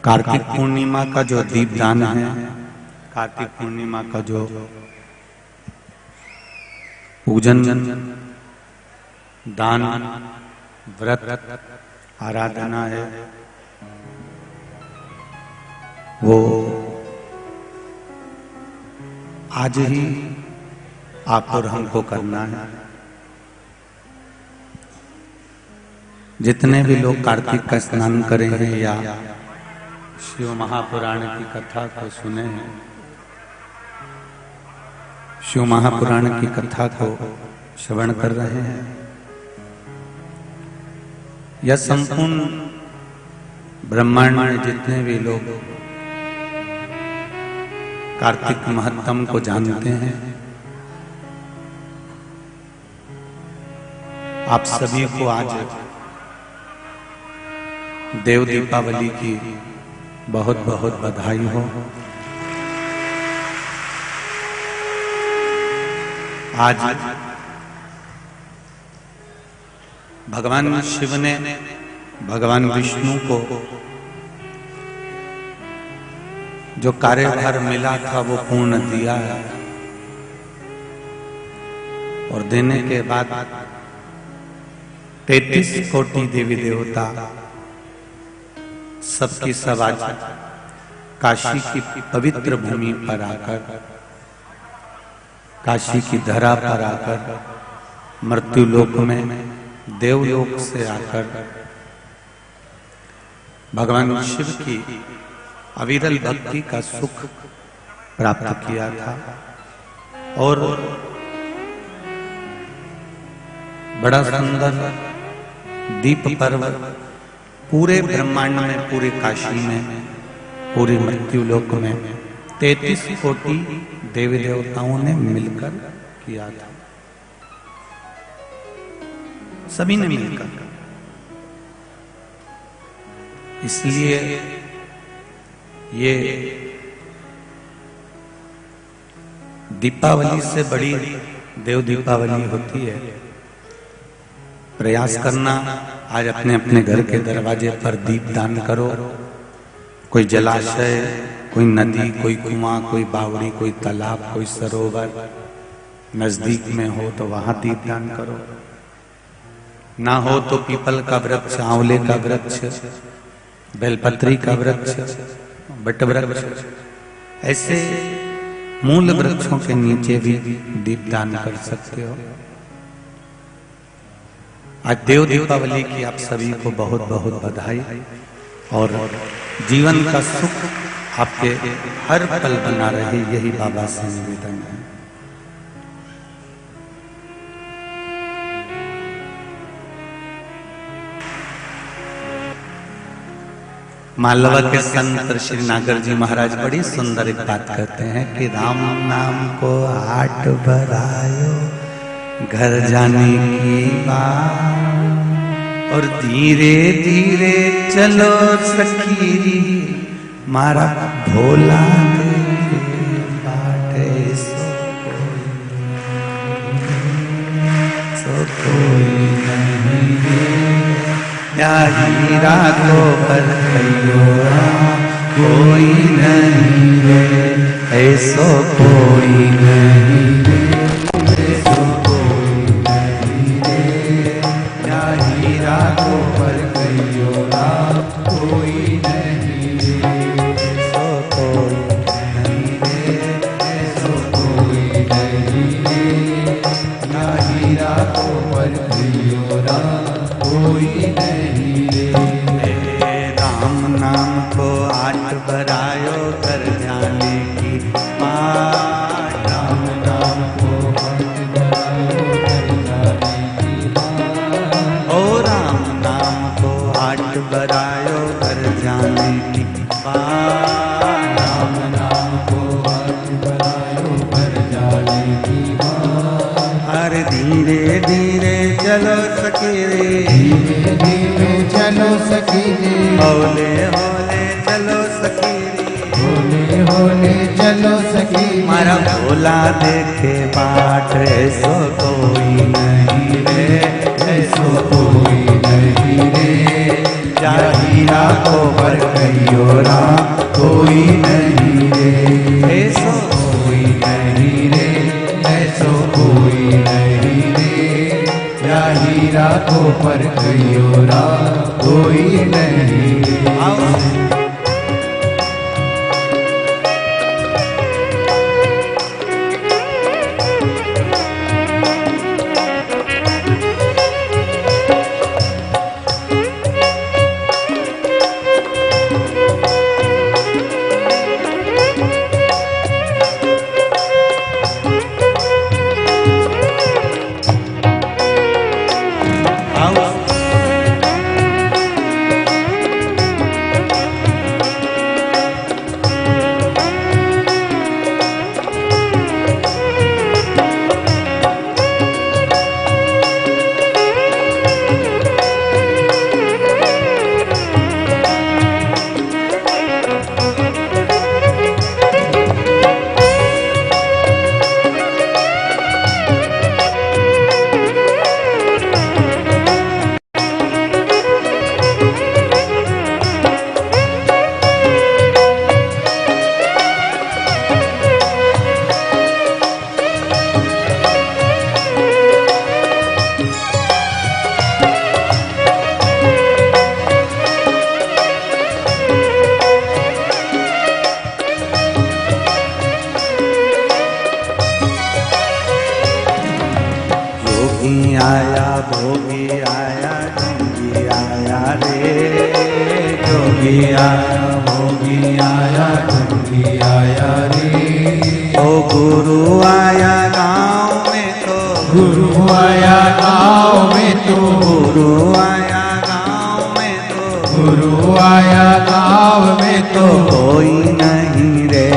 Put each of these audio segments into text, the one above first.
कार्तिक पूर्णिमा का जो दीपदान है, कार्तिक पूर्णिमा का जो पूजन, दान, व्रत, आराधना है, वो आज ही आप और हमको करना है। जितने भी लोग कार्तिक का स्नान करे हैं या शिव महापुराण की कथा को सुने हैं, शिव महापुराण की कथा को श्रवण कर रहे हैं, यह संपूर्ण ब्रह्मांड में जितने भी लोग कार्तिक महत्तम को जानते हैं, आप सभी को आज देव दीपावली की बहुत बहुत बधाई हो। आज भगवान शिव ने भगवान विष्णु को जो कार्यभार मिला था वो पूर्ण दिया है, और देने के बाद 33 कोटि देवी देवता सबकी सब आज काशी की पवित्र भूमि पर आकर, काशी की धरा पर आकर, मृत्यु लोक में देवलोक से आकर भगवान शिव की अविरल भक्ति का सुख प्राप्त किया था। और बड़ा सुंदर दीप पर्व पूरे ब्रह्मांड में, पूरे काशी में, पूरे मृत्यु लोक में 33 कोटि देवी देवताओं ने मिलकर किया था, सभी ने मिलकर। इसलिए ये दीपावली से बड़ी देव दीपावली होती है। प्रयास करना, आज अपने अपने घर के दरवाजे पर दीप दान करो। कोई जलाशय, कोई नदी, कोई कुआं, कोई बावड़ी, कोई तालाब, कोई सरोवर नजदीक में हो तो वहां दीप दान करो। ना हो तो पीपल का वृक्ष, आंवले का वृक्ष, बेलपत्री का वृक्ष, बट वृक्ष, ऐसे मूल वृक्षों के नीचे भी दीप दान कर सकते हो। आज देव दीपावली की आप सभी को बहुत बहुत बधाई, और जीवन का सुख आपके हर पल बना रहे, यही बाबा से निवेदन है। मालवा के संत श्री नागर जी महाराज बड़ी सुंदर एक बात कहते हैं कि राम नाम को हाट भरायो घर जाने की बात, और धीरे धीरे चलो सखी मारा भोला बाटे सो कोई नहीं, या हीरा को पर कोई नहीं है, ऐसो कोई नहीं है, ऐसो कोई नहीं है, या हीरा को पर कोई नहीं है, ऐसो कोई नहीं है, ऐसो कोई नहीं है, या हीरा को पर कोई नहीं रे। राम नाम को आट भरायो कर जाने की बात, राम नाम को आट भरायो कर जाने की बात, ओ राम नाम को आट भरायो कर जाने की बात, राम नाम को आट भरायो कर जाने की बात। अरे धीरे धीरे चलो सखी रे, धीरे धीरे चलो सखी रे, होले होले चलो सखी रे, होले होले चलो सखी, मारा भोला देखे बाट, ऐसो कोई नहीं रे, ऐसो कोई नहीं रे, या हीरा को पर कहियो राम कोई नहीं रे, ऐसो कोई नहीं रे, ऐसो कोई नहीं रे, या हीरा को पर कहियो राम कोई नहीं रे। आया भोगी आया जोगी आया रे, जोगी आया भोगी आया जोगी आया रे, ओ गुरु आया गाँव में तो, गुरु आया गाँव में तो, गुरु आया गाँव में तो, गुरु आया गाँव में तो कोई नहीं रे,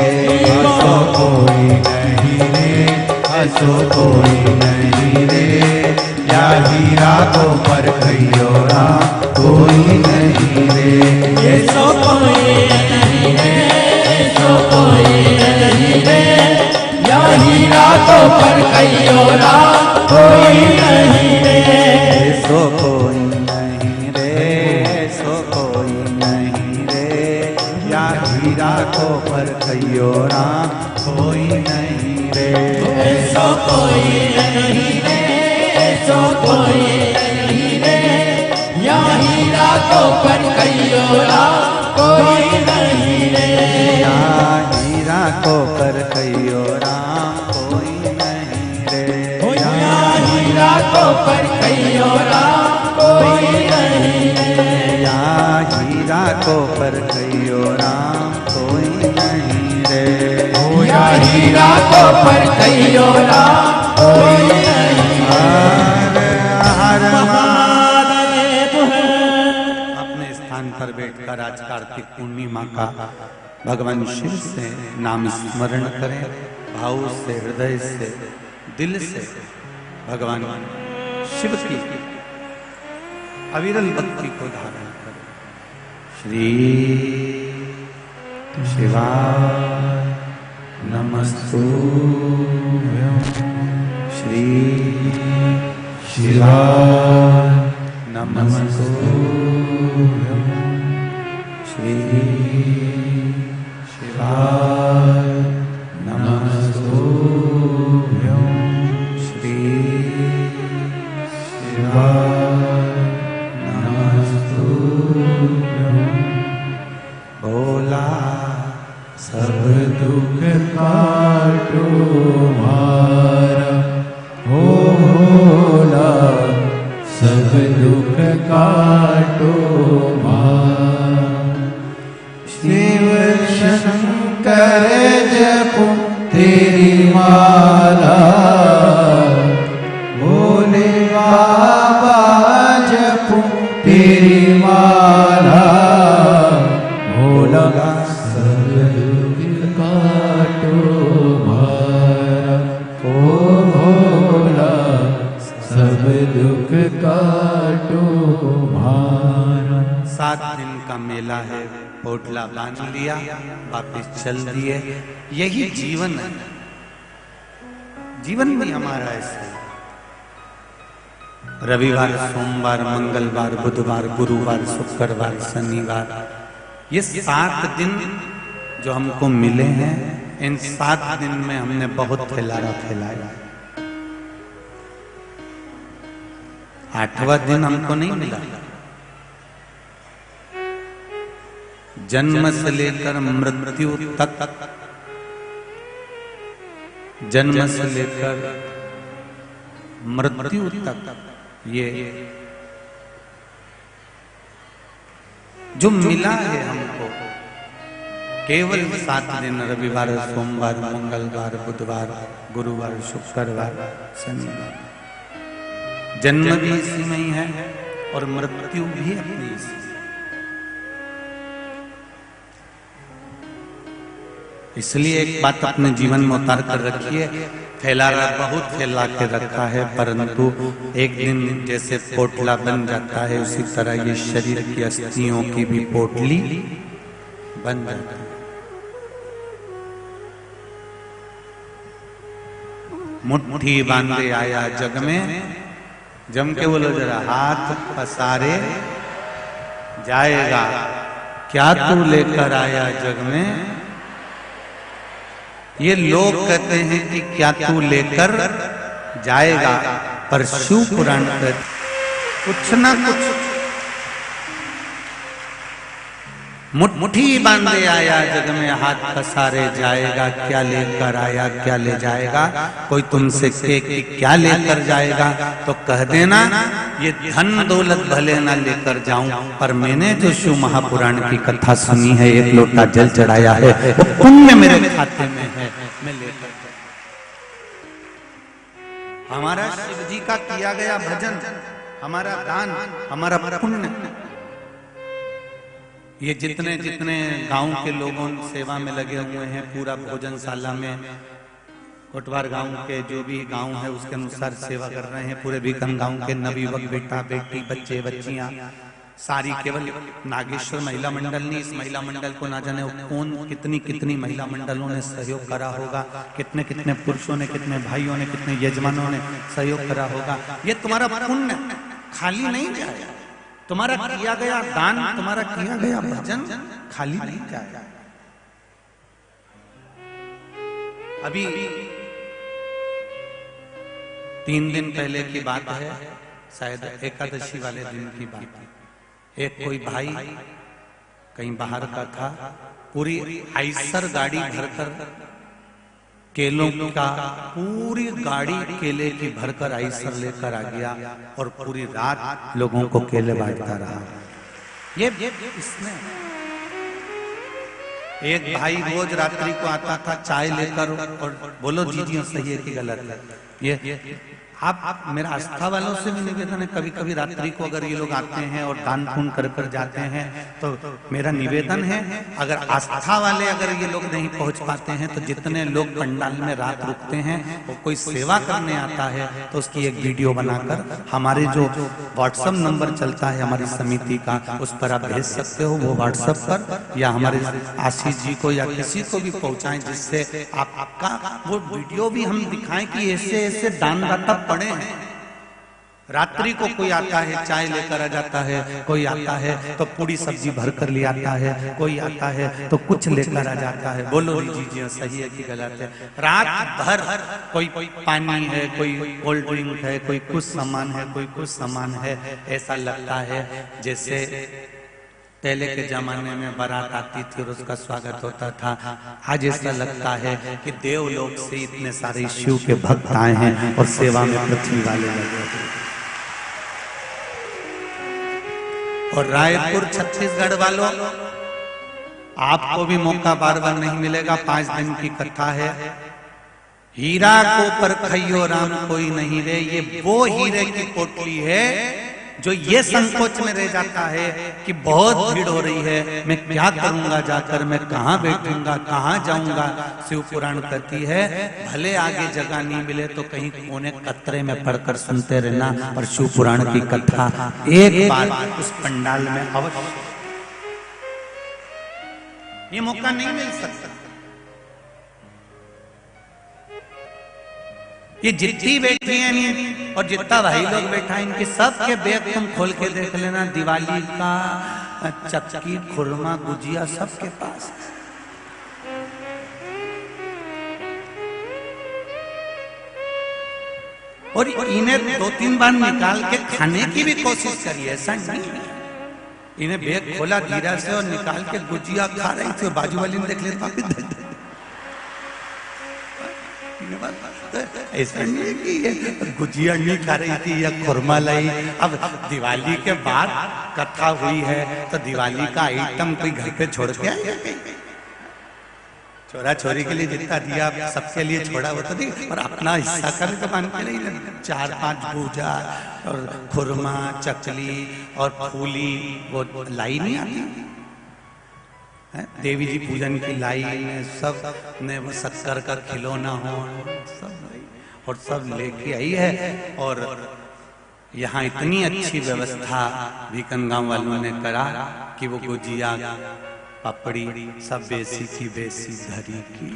असो कोई नहीं रे, असो कोई नहीं रे, या हीरा को पर कहियो राम कोई नहीं रे, ऐसो कोई नहीं रे, ऐसो कोई नहीं रे, या हीरा को पर कहियो राम कोई नहीं रे, ऐसो कोई नहीं रे, ऐसो कोई नहीं रे, या हीरा को पर कहियो राम कोई नहीं रे, ऐसो कोई नहीं रे, ऐसो कोई नहीं रे, या हीरा को पर कहियो राम कोई नहीं रे, या हीरा को पर कहियो राम कोई नहीं रे, या हीरा को पर कहियो राम कोई नहीं रे, या हीरा को पर कहियो राम कोई नहीं रे, या हीरा को पर कहियो राम कोई नहीं रे। अपने स्थान पर बैठकर आज कार्तिक पूर्णिमा का भगवान शिव से नाम स्मरण करें, भाव से, हृदय से, दिल से भगवान शिव की अविरल भक्ति को धारण करें। श्री शिवाय नमस्तुभ्यं, श्री शिवाय नमस्तुभ्यं, श्री शिवाय नमस्तुभ्यं, श्री शिवाय नमस्तुभ्यं। भोला सब दुख काटो मारा, हो भोला सब दुख काटो मारा। शिव शंकर जपो तेरी माला, भोले बाबा जपो तेरी माला, भोला सब दुख काटो मारा, ओ भोला सब दुख काटो मारा। 7 दिन का मेला है, पोटला बांध लिया, वापिस चल दिए। यही जीवन है, जीवन भी हमारा ऐसा है। रविवार, सोमवार, मंगलवार, बुधवार, गुरुवार, शुक्रवार, शनिवार, ये 7 दिन जो हमको मिले हैं, इन 7 दिन में हमने बहुत फैलाया। 8वां दिन हमको नहीं मिला। जन्म से लेकर मृत्यु तक, जन्म से लेकर मृत्यु तक ये जो मिला है हमको, केवल 7 दिन, रविवार, सोमवार, मंगलवार, बुधवार, गुरुवार, शुक्रवार, शनिवार। जन्म भी इसी में ही है और मृत्यु भी अपनी इसी। इसलिए एक बात अपने जीवन में उतार कर रखिए, फैलाना बहुत फैला के रखा है, परंतु एक दिन जैसे पोटला बन जाता है, उसी तरह ये शरीर की अस्थियों की भी पोटली बन जाती है। मुट्ठी बांधे आया जग में, जम के बोलो जरा, हाथ पसारे जाएगा, क्या तू लेकर आया जग में। ये लोग कहते हैं कि क्या तू लेकर जाएगा, पर शिव पुराण कहते कुछ ना कुछ मुट्ठी बांधे आया जग में, हाथ पसारे जाएगा, क्या लेकर आया क्या ले जाएगा। कोई तुमसे कहे कि क्या लेकर जाएगा तो कह देना, ये धन दौलत भले ना लेकर जाऊं, पर मैंने जो शिव महापुराण की कथा सुनी है, एक लोटा जल चढ़ाया है, वो पुण्य मेरे खाते में है, मैं लेकर। हमारा शिव जी का किया गया भजन, हमारा दान, हमारा पुण्य, ये जितने जितने गांव के लोगों सेवा में लगे हुए हैं, पूरा भोजनशाला में कोटवार गांव के जो भी गांव है उसके अनुसार सेवा कर रहे हैं, पूरे बीकन गांव के नवयुवक, बेटा बेटी, बच्चे बच्चियां सारी, केवल नागेश्वर महिला मंडल नहीं, इस महिला मंडल को ना जाने कौन कितनी कितनी महिला मंडलों ने सहयोग करा होगा, कितने कितने पुरुषों ने, कितने भाइयों ने, कितने यजमानों ने सहयोग करा होगा। ये तुम्हारा पुण्य खाली नहीं जाएगा, तुम्हारा किया गया दान, तुम्हारा किया गया भजन खाली नहीं जाएगा। अभी 3 दिन पहले की बात है, शायद एकादशी वाले दिन की बात है। एक कोई भाई कहीं बाहर का था, पूरी आइसर गाड़ी भरकर केलों का, पूरी गाड़ी केले की भरकर आइसर लेकर आ गया और पूरी रात लोगों को केले बांटता रहा। ये इसने एक भाई रोज रात्रि को आता था चाय लेकर, और बोलो जी जी सही है कि गलत है, ये आप मेरा आस्था वालों से भी निवेदन है, कभी कभी रात्रि को अगर ये लोग आते हैं और दान पुण्य कर कर जाते हैं, तो मेरा निवेदन है, अगर आस्था वाले अगर ये लोग नहीं पहुंच पाते हैं, तो जितने लोग पंडाल में रात रुकते हैं, वो कोई सेवा करने आता है, तो उसकी एक वीडियो बनाकर हमारे जो व्हाट्सएप नंबर चलता है हमारी समिति का, उस पर आप भेज सकते हो, वो व्हाट्सएप पर, या हमारे आशीष जी को या किसी को भी पहुंचाएं, जिससे आपका वो वीडियो भी हम दिखाएं कि ऐसे ऐसे दानदाता पड़े हैं। रात्रि को कोई आता है चाय लेकर आ जाता है, कोई आता है तो पूरी सब्जी भर कर ले आता है, कोई आता है तो कुछ लेकर आ जाता है। बोलो जी जी सही है कि गलत है। रात भर कोई पानी है, कोई कोल्ड ड्रिंक है, कोई कुछ सामान है, कोई कुछ सामान है। ऐसा लगता है जैसे पहले के जमाने में बारात आती थी और उसका स्वागत होता था। आज ऐसा लगता है कि देवलोक से इतने सारे शिव के भक्त आए हैं और सेवा में पृथ्वी वाले लगे। और रायपुर छत्तीसगढ़ वालों, आपको भी मौका बार बार नहीं मिलेगा, 5 दिन की कथा है। हीरा को परखइयो राम कोई नहीं रे, ये वो हीरे की पोटली है जो ये संकोच में रह जाता है कि बहुत भीड़ हो रही है, मैं क्या करूंगा जाकर, मैं कहाँ बैठूंगा, कहाँ जाऊंगा। शिव पुराण कहती है भले आगे जगह नहीं मिले तो कहीं कोने कतरे में पढ़कर सुनते रहना, और शिव पुराण की कथा एक बार उस पंडाल में अवश्य, ये मौका नहीं मिल सकता। ये जितनी बैठी हैं और जितना भाई लोग बैठा है, इनके सबके बैग तुम खोल के देख लेना, दिवाली का चक्की, खुरमा, गुजिया सबके पास। और इन्हें 2-3 बार निकाल के खाने की भी कोशिश करी, ऐसा नहीं। इन्हें बैग खोला धीरे से और निकाल के गुजिया खा रही थी, बाजू वाली ने देख लिया, ऐसा नहीं है कि ये गुजिया नहीं खा रही थी या खुरमा लाई। अब दिवाली के बाद कथा हुई है तो दिवाली का आइटम कोई घर पे छोड़ के आएगा? छोरा छोरी के लिए जितना दिया सबके लिए छोड़ा वो तो नहीं, और अपना हिस्सा का भी तो मान के नहीं। 4-5 पूजा और खुरमा, चकली और फूली वो लाई नहीं आती, देवी जी पूजन की लाई में सब ने वो शक्कर का खिलौना हो सब, और सब लेके आई है। और यहाँ इतनी अच्छी व्यवस्था भीकन गांव वालों ने करा कि वो गुजिया, पापड़ी सब बेसी की बेसी धरी की।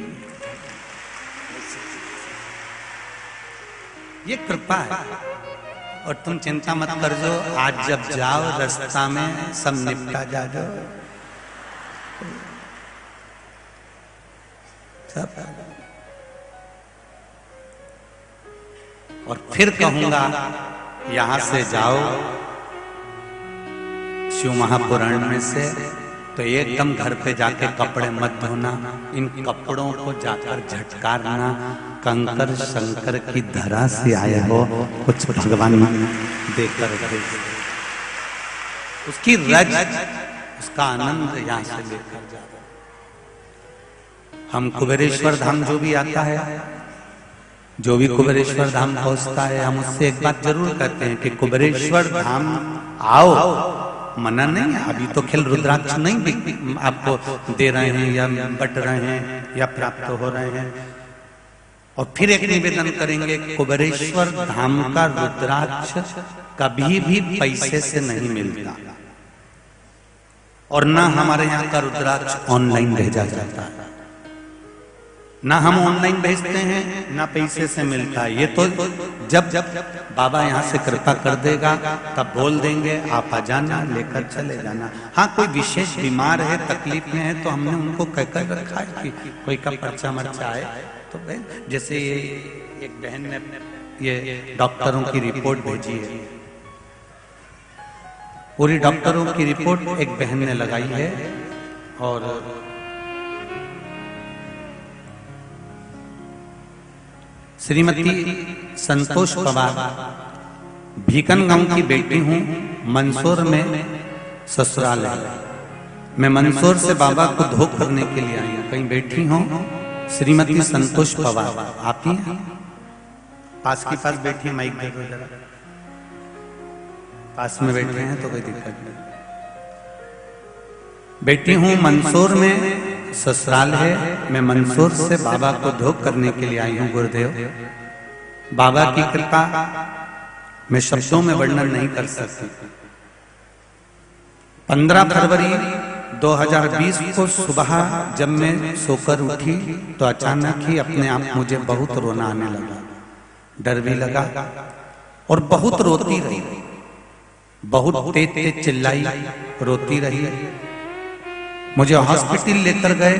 ये कृपा है। और तुम चिंता मत कर, जो आज जब जाओ रास्ता में सब निपटा जा जाओ सब। और फिर कहूंगा यहां से जाओ शिव महापुराण में से, तो एकदम घर पे जाके कपड़े मत धोना, इन कपड़ों को जाकर झटकारना, कंकर शंकर की धरा से आए हो कुछ भगवान देकर उसकी रज, उसका आनंद यहां से लेकर जाओ। हम कुबेरेश्वर धाम जो भी आता है, जो भी कुबेरेश्वर धाम पहुंचता है, हम उससे एक बात जरूर कहते हैं कि कुबेरेश्वर धाम आओ, मना नहीं है। अभी तो खेल रुद्राक्ष नहीं आपको दे रहे हैं या बट रहे हैं या प्राप्त हो रहे हैं। और फिर एक निवेदन करेंगे, कुबेरेश्वर धाम का रुद्राक्ष कभी भी पैसे से नहीं मिलता, और ना हमारे यहाँ का रुद्राक्ष ऑनलाइन भेजा जाता है, ना हम ऑनलाइन भेजते हैं, ना पैसे से मिलता है। ये तो जब बाबा यहाँ से कृपा कर देगा तब बोल देंगे, आप आ जाना, लेकर चले जाना। हाँ, कोई विशेष बीमार है, तकलीफ में है, तो हमने उनको कहकर रखा है कि कोई का पर्चा मर्चा आए तो बहन, जैसे ये एक बहन ने ये डॉक्टरों की रिपोर्ट भेजी है, पूरी डॉक्टरों की रिपोर्ट एक बहन ने लगाई है। और श्रीमती संतोष पवार, भीकन गांव की बेटी हूं, मंदसौर में ससुराल है। मैं मंदसौर से बाबा को धोख करने के लिए आई हूं। कहीं बैठी हूं श्रीमती संतोष पवार, आप ही पास की पास बैठी है, माइक दे दो जरा, पास में बैठे हैं तो कोई दिक्कत नहीं। बेटी हूं, मंदसौर में ससुराल है। मैं मंदसौर से बाबा को धोख करने के लिए आई हूं। गुरुदेव, बाबा की कृपा मैं शब्दों में वर्णन नहीं कर सकती। 15 फरवरी 2020 को सुबह जब मैं सोकर उठी तो अचानक ही अपने आप मुझे बहुत रोना आने लगा, डर भी लगा और बहुत रोती रही, बहुत तेज तेज चिल्लाई, रोती रही। मुझे हॉस्पिटल लेकर गए,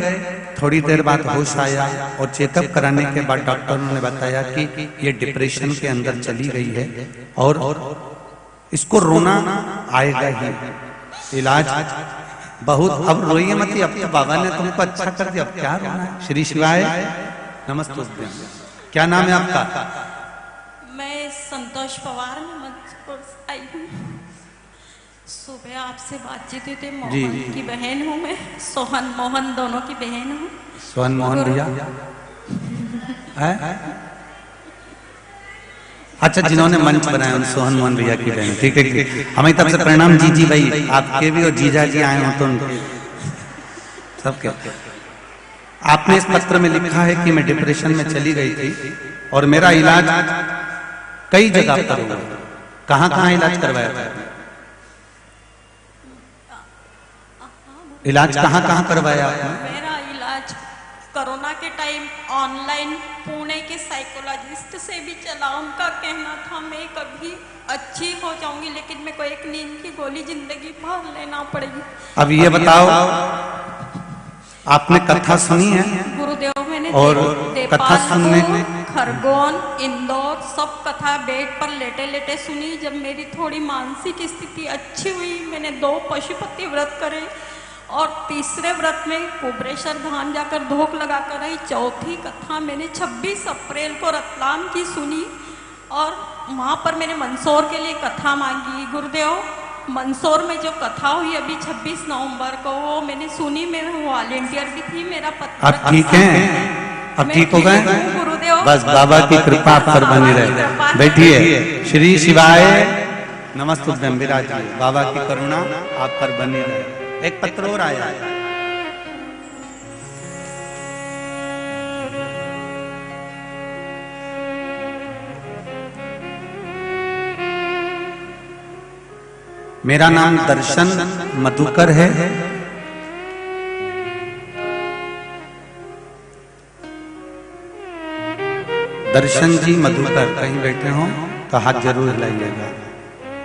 थोड़ी देर बाद होश आया और चेकअप कराने के बाद डॉक्टरों ने बताया कि ये डिप्रेशन के अंदर चली गई है और इसको रोना आएगा ही, इलाज बहुत। अब रोइए मत, अब तो बाबा ने तुमको अच्छा कर दिया, अब क्या रोना है। श्री शिवाय नमस्ते। क्या नाम है आपका? मैं संतोष पवार, मंदसौर से आई हूँ। सुबह आपसे बातचीत हुई थी, मोहन की बहन हूँ मैं, सोहन मोहन दोनों की बहन हूँ। सोहन मोहन भैया अच्छा, जिन्होंने मंच बनाया उन सोहन मोहन भैया की बहन, ठीक है ठीक। हमारी तरफ से प्रणाम जीजी भाई, आपके भी और जीजा जी आए हो तो सबके। आपने इस पत्र में लिखा है कि मैं डिप्रेशन में चली गई थी और मेरा इलाज कई जगह पर हुआ। कहाँ इलाज करवाया था? इलाज कहाँ करवाया आपने? मेरा इलाज कोरोना के टाइम ऑनलाइन पुणे के साइकोलॉजिस्ट से भी चला। उनका कहना था मैं कभी अच्छी हो जाऊंगी, लेकिन मेरे को एक नींद की गोली जिंदगी भर लेना पड़ेगी। अब ये बताओ, आपने कथा सुनी है? गुरुदेव मैंने और कथा सुनने खरगोन, इंदौर सब कथा बेड पर लेटे लेटे सुनी। जब मेरी थोड़ी मानसिक स्थिति अच्छी हुई, मैंने 2 पशुपति व्रत करे और तीसरे व्रत में कुबरेश्वर धाम जाकर धोख लगा कर आई। चौथी कथा मैंने 26 अप्रैल को रतलाम की सुनी और वहाँ पर मैंने मंदसौर के लिए कथा मांगी। गुरुदेव, मंदसौर में जो कथा हुई अभी 26 नवंबर को, वो मैंने सुनी। मैं वॉलेंटियर भी थी, मेरा पत्र। आप ठीक हैं? अब ठीक हो गए? गुरुदेव, बस बाबा की कृपा आप पर बनी रहे। बैठिए। श्री शिवाय नमस्तुभ्यं। विराजिए। बाबा की करुणा आप पर बनी रहे। एक पत्र और आया है। मेरा नाम दर्शन मधुकर है। दर्शन जी मधुकर कहीं बैठे हो तो हाथ जरूर हिलाइएगा।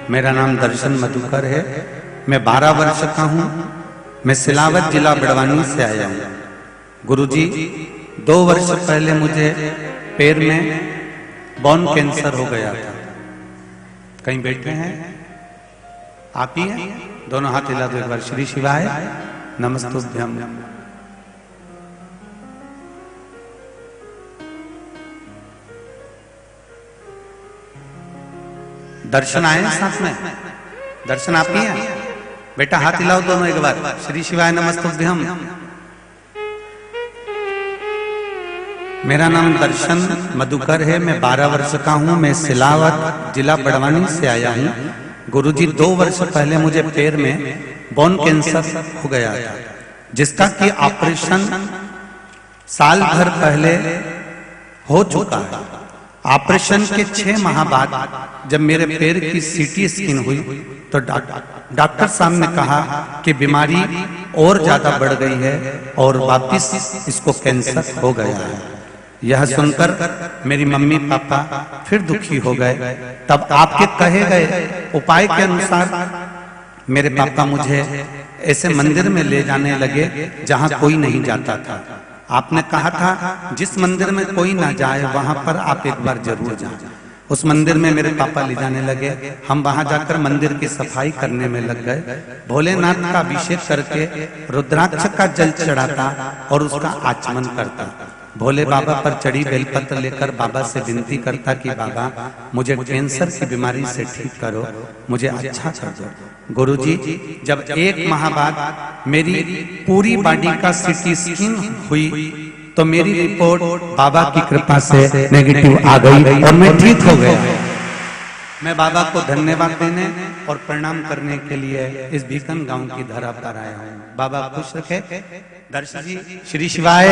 मेरा नाम दर्शन मधुकर है। मैं 12 वर्ष का हूँ। मैं सिलावत जिला बड़वानी से आया हूँ। गुरुजी, 2 वर्ष पहले मुझे पैर में बोन कैंसर हो गया था। कहीं बैठे हैं? आप ही हैं? दोनों हाथ हिला दो एक बार। श्री शिवाय नमस्तुभ्यं। दर्शन आए साथ में? दर्शन आप ही हैं? बेटा हाथ हिलाओ दोनों एक बार। श्री शिवाय नमस्तुभ्यं। मेरा नाम दर्शन मधुकर है। मैं 12 वर्ष का हूँ। मैं सिलावत जिला बड़वानी से आया हूँ। गुरुजी, 2 वर्ष पहले मुझे पैर में बोन कैंसर हो गया था, जिसका कि ऑपरेशन साल भर पहले हो चुका है। ऑपरेशन के 6 माह बाद जब मेरे पैर की सीटी स्कैन हुई तो डॉक्टर साहब ने कहा कि बीमारी और ज्यादा बढ़ गई है और वापिस इसको कैंसर हो गया है। यह सुनकर मेरी मम्मी पापा फिर दुखी हो गए। तब आपके कहे गए उपाय के अनुसार मेरे पापा मुझे ऐसे मंदिर में ले जाने लगे जहां कोई नहीं जाता था। आपने कहा था जिस मंदिर में कोई ना जाए वहां पर आप एक बार जरूर जाएं। उस मंदिर में मेरे पापा ले जाने लगे। हम वहां जाकर मंदिर की सफाई करने में लग गए। भोलेनाथ का अभिषेक करके रुद्राक्ष का जल चढ़ाता और उसका आचमन करता। भोले बाबा पर चढ़ी बेलपत्र लेकर बाबा से विनती करता कि बाबा मुझे कैंसर की बीमारी से ठीक करो, मुझे अच्छा कर दो। गुरुजी, जब 1 माह बाद मेरी पूरी बॉडी का सीटी स्कैन हुई तो मेरी रिपोर्ट बाबा की कृपा से नेगेटिव आ गई और मैं ठीक हो गया। मैं बाबा को धन्यवाद देने और प्रणाम करने के लिए इस बीकन गांव की धरा पर आया हूँ। बाबा खुश रखे। दर्शन जी, श्री शिवाय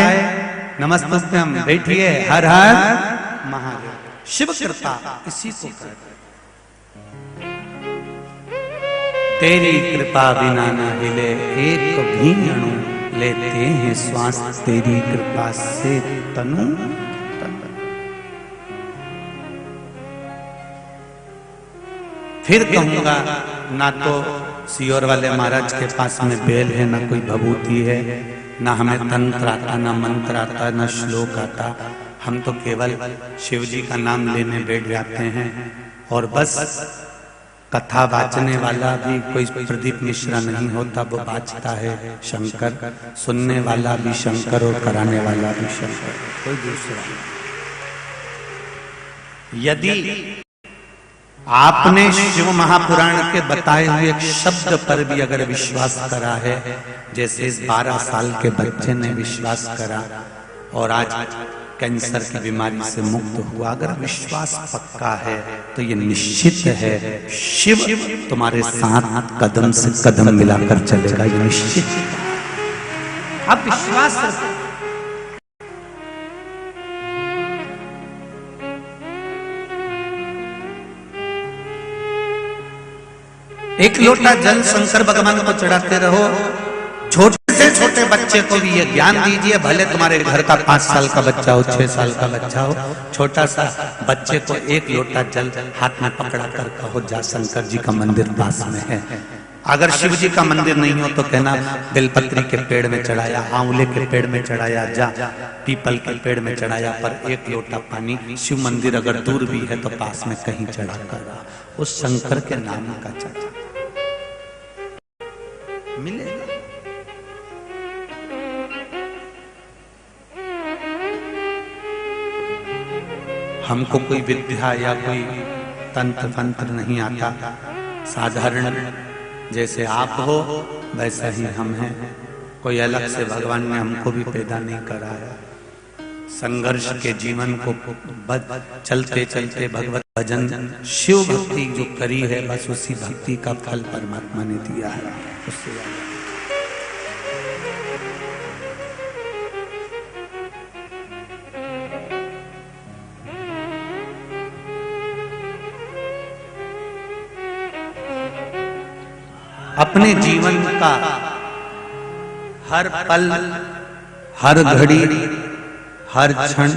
नमस्तुभ्यं। बैठिए। हर हर महादेव। शिव कृपा इसी को कहते हैं। तेरी कृपा बिना न हिले एक भी अणु, लेते हैं श्वास तेरी कृपा से तनु। फिर कहूंगा, ना तो सियोर वाले महाराज के पास में बेल है, ना कोई भभूति है, ना हमें तंत्र आता, ना मंत्र आता, ना श्लोक आता। हम तो केवल शिव जी का नाम लेने बैठ जाते हैं और बस कथा वाचने वाला भी कोई प्रदीप मिश्रा नहीं होता, वो वाचता है शंकर। सुनने वाला भी शंकर और कराने वाला भी शंकर, कोई दूसरा नहीं। यदि आपने शिव महापुराण के बताए हुए एक शब्द पर भी अगर विश्वास करा है, जैसे इस 12 साल के बच्चे ने विश्वास करा और आज कैंसर की बीमारी से मुक्त हुआ, अगर विश्वास पक्का है तो ये निश्चित है शिव तुम्हारे साथ कदम से कदम मिलाकर चलेगा, ये निश्चित। अब विश्वास एक लोटा जल शंकर भगवान को चढ़ाते रहो। छोटे से छोटे बच्चे को भी ये ज्ञान दीजिए, भले तुम्हारे घर का 5 साल का बच्चा हो, 6 साल का बच्चा हो, छोटा सा बच्चे को 1 लोटा जल हाथ में पकड़ा कर कहो जा शंकर जी का मंदिर पास में है। अगर शिव जी का मंदिर नहीं हो तो कहना बेलपत्री के पेड़ में चढ़ाया, आंवले के पेड़ में चढ़ाया, जा पीपल के पेड़ में चढ़ाया, पर 1 लोटा पानी शिव मंदिर अगर दूर भी है तो पास में कहीं चढ़ा कर उस शंकर के नाम का चढ़ा मिलेगा। हमको कोई विद्या या कोई तंत्र मंत्र नहीं आता, साधारण जैसे आप हो वैसा ही हम हैं, कोई अलग से भगवान ने हमको भी पैदा नहीं कराया। संघर्ष के जीवन को चलते चलते भगवत भजन शिव भक्ति जो करी है, बस उसी भक्ति का फल परमात्मा ने दिया है। उससे अपने जीवन का हर पल, हर घड़ी, हर क्षण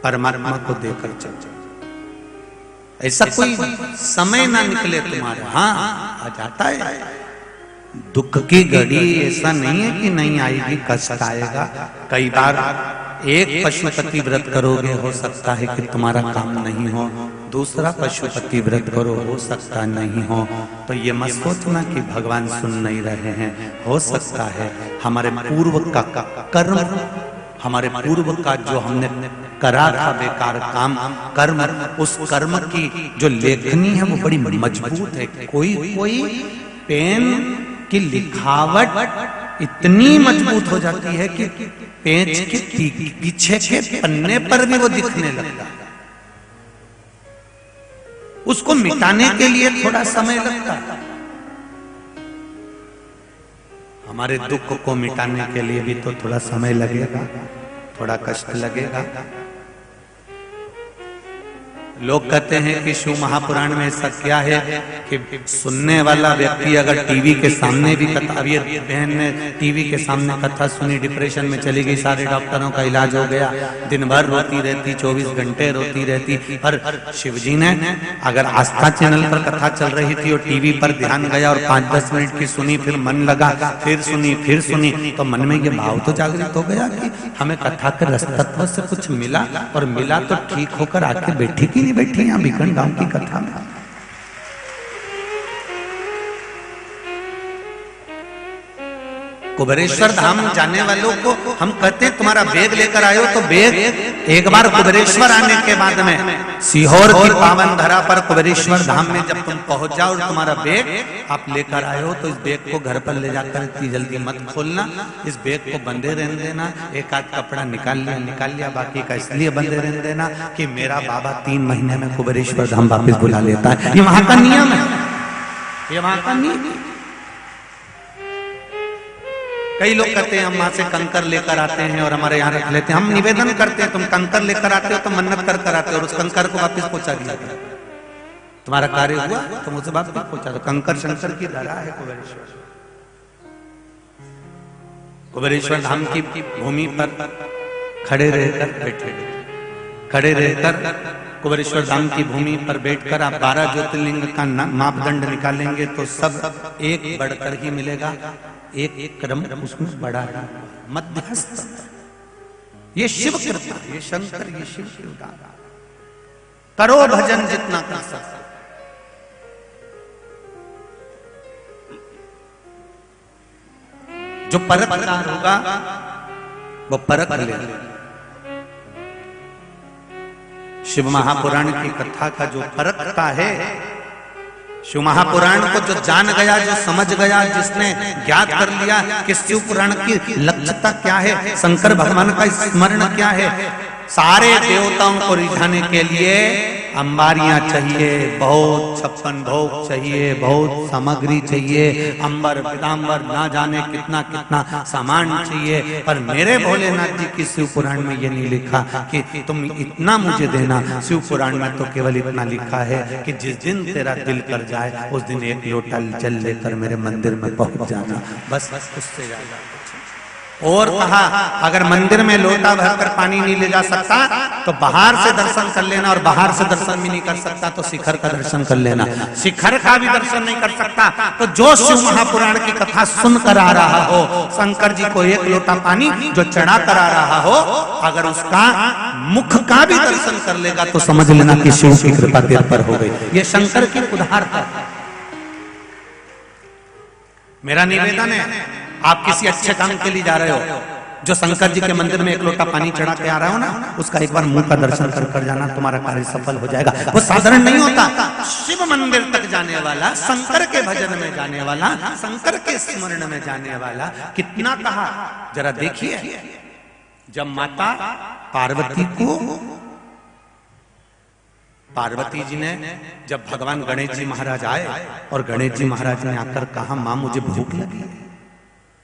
परमात्मा को देकर चल। ऐसा कोई समय ना निकले तुम्हारा, हाँ आ जाता है दुख की घड़ी, ऐसा नहीं है कि नहीं आएगी, कष्ट आएगा। कई बार एक पशुपति व्रत करोगे, हो सकता है कि तुम्हारा काम नहीं हो, दूसरा पशुपति व्रत करो, हो सकता नहीं हो। तो ये मत सोचना कि भगवान सुन नहीं रहे हैं, हो सकता है हमारे पूर्व का कर्म, हमारे पूर्व का जो हमने करा था बेकार काम कर्म, उस कर्म की जो लेखनी है वो बड़ी मजबूत है। कोई कोई पेन की लिखावट इतनी मजबूत हो जाती है कि पेज के पीछे के पन्ने पर भी वो दिखने लगता है। उसको मिटाने के लिए थोड़ा समय लगता है। हमारे दुख को मिटाने के लिए भी तो थोड़ा समय लगेगा, थोड़ा कष्ट लगेगा। लोग कहते हैं कि शिव महापुराण में ऐसा क्या है कि सुनने वाला व्यक्ति अगर टीवी के सामने भी कथा, अभी बहन ने टीवी के सामने कथा सुनी, डिप्रेशन में चली गई, सारे डॉक्टरों का इलाज हो गया, दिन भर रोती रहती, 24 घंटे रोती रहती। पर शिवजी ने अगर आस्था चैनल पर कथा चल रही थी और टीवी पर ध्यान गया और 5-10 मिनट की सुनी, फिर मन लगा, फिर सुनी, तो मन में ये भाव तो जागृत हो गया कि हमें कथा के रसतत्व से कुछ मिला, और मिला तो ठीक होकर आके बैठी की नहीं बैठी यहां बीकन गांव की कथा में। कुबेरेश्वर धाम जाने वालों को हम कहते हैं तुम्हारा बैग लेकर आयो, तो बैग एक बार कुबेरेश्वर आने के बाद में सीहोर की पावन धरा पर कुबेरेश्वर धाम में जब तुम पहुंच जाओ और तुम्हारा बैग आप लेकर आयो, तो इस बैग को घर पर ले जाकर इतनी जल्दी मत खोलना, इस बैग को बंधे रहने देना। एक आध कपड़ा निकाल लिया, बाकी का इसलिए बंधे रहने देना कि मेरा बाबा 3 महीने में कुबेरेश्वर धाम वापिस बुला लेता है। ये वहां का नियम है, ये वहां का नियम। कई लोग कहते हैं हम वहां से कंकर लेकर आते हैं और हमारे यहाँ रख लेते हैं। हम निवेदन करते हैं, तुम कंकर लेकर आते हो तो मन्नत कर आते हो और उस कंकर को वापस पहुंचा दिया, तुम्हारा कार्य हुआ तो मुझे वापस पहुंचा दो। कंकर शंकर की धरा है कुबेरेश्वर। कुबेरेश्वर धाम की भूमि पर खड़े रहकर कुबेरेश्वर धाम की भूमि पर बैठकर आप 12 ज्योतिर्लिंग का मापदंड निकालेंगे तो सब एक बढ़कर ही मिलेगा, एक क्रम उसमें बड़ा है, मध्यस्थ। ये शिव कृपा, ये शंकर, ये शिव कृपा। करो भजन जितना कर सकते। जो परखदार होगा वो परख ले। शिव महापुराण की कथा का जो परखता है, शिव महापुराण को जो जान गया, जो समझ गया, जिसने ज्ञात कर लिया कि शिव पुराण की लक्ष्यता क्या है, शंकर भगवान का स्मरण क्या है, सारे देवताओं को रिझाने के लिए अंबारियां चाहिए, बहुत 56 भोग चाहिए, बहुत सामग्री चाहिए, अंबर पीताम्बर ना जाने कितना कितना सामान चाहिए। पर मेरे भोलेनाथ जी की शिव पुराण में ये नहीं लिखा कि तुम इतना मुझे देना। शिव पुराण में तो केवल इतना लिखा है कि जिस दिन तेरा दिल कर जाए उस दिन एक लोटा जल लेकर मेरे मंदिर में पहुंच जाना, बस उससे ज्यादा। और कहा अगर मंदिर में लोटा भरकर पानी नहीं ले जा सकता तो बाहर से दर्शन कर लेना, और बाहर से दर्शन भी नहीं कर सकता तो शिखर का दर्शन कर लेना। शिखर का भी दर्शन नहीं कर सकता तो जो शिव महापुराण की कथा सुनकर आ रहा हो, शंकर जी को एक लोटा पानी जो चढ़ा कर आ रहा हो, अगर उसका मुख का भी दर्शन कर लेगा तो समझ लेना कि शिव की कृपा तेरे पर हो गई। ये शंकर की उदारता है। मेरा निवेदन है, आप किसी अच्छे काम के लिए जा रहे हो, जो शंकर जी के मंदिर में एक लोटा पानी चढ़ा के आ रहा हो ना, उसका एक बार मुंह का दर्शन कर जाना, तुम्हारा कार्य सफल हो जाएगा। वो साधारण नहीं होता। शिव मंदिर तक जाने वाला, शंकर के भजन में जाने वाला, शंकर के स्मरण में जाने वाला, कितना कहा जरा देखिए। जब माता पार्वती जी ने जब भगवान गणेश जी महाराज आए और गणेश जी महाराज ने आकर कहा, मां मुझे भूख लगी है,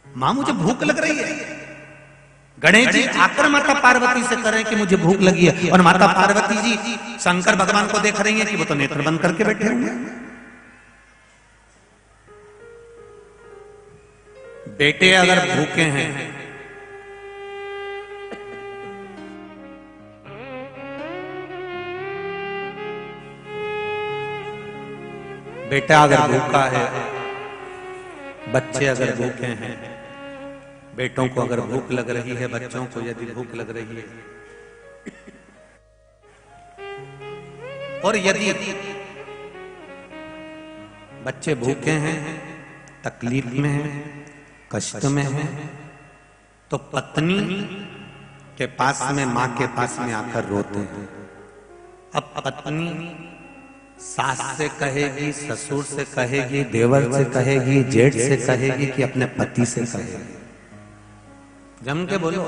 मां मुझे भूख लग रही है। गणेश जी आकर माता पार्वती से कह रहे हैं कि मुझे भूख लगी है, और माता पार्वती जी शंकर भगवान को देख रही हैं कि वो तो नेत्र बंद करके बैठे हुए हैं। बेटे अगर भूखे हैं, बेटा अगर भूखा है, बच्चे अगर भूखे हैं, बेटों को अगर भूख लग रही है, बच्चों को यदि भूख लग रही है, और यदि बच्चे भूखे हैं, तकलीफ में हैं, कष्ट में हैं, तो पत्नी के पास में, मां के पास में आकर रोते हैं। अब पत्नी सास से कहेगी, ससुर से कहेगी, देवर से कहेगी, जेठ से कहेगी कि अपने पति से कहेगी? जम के बोलो,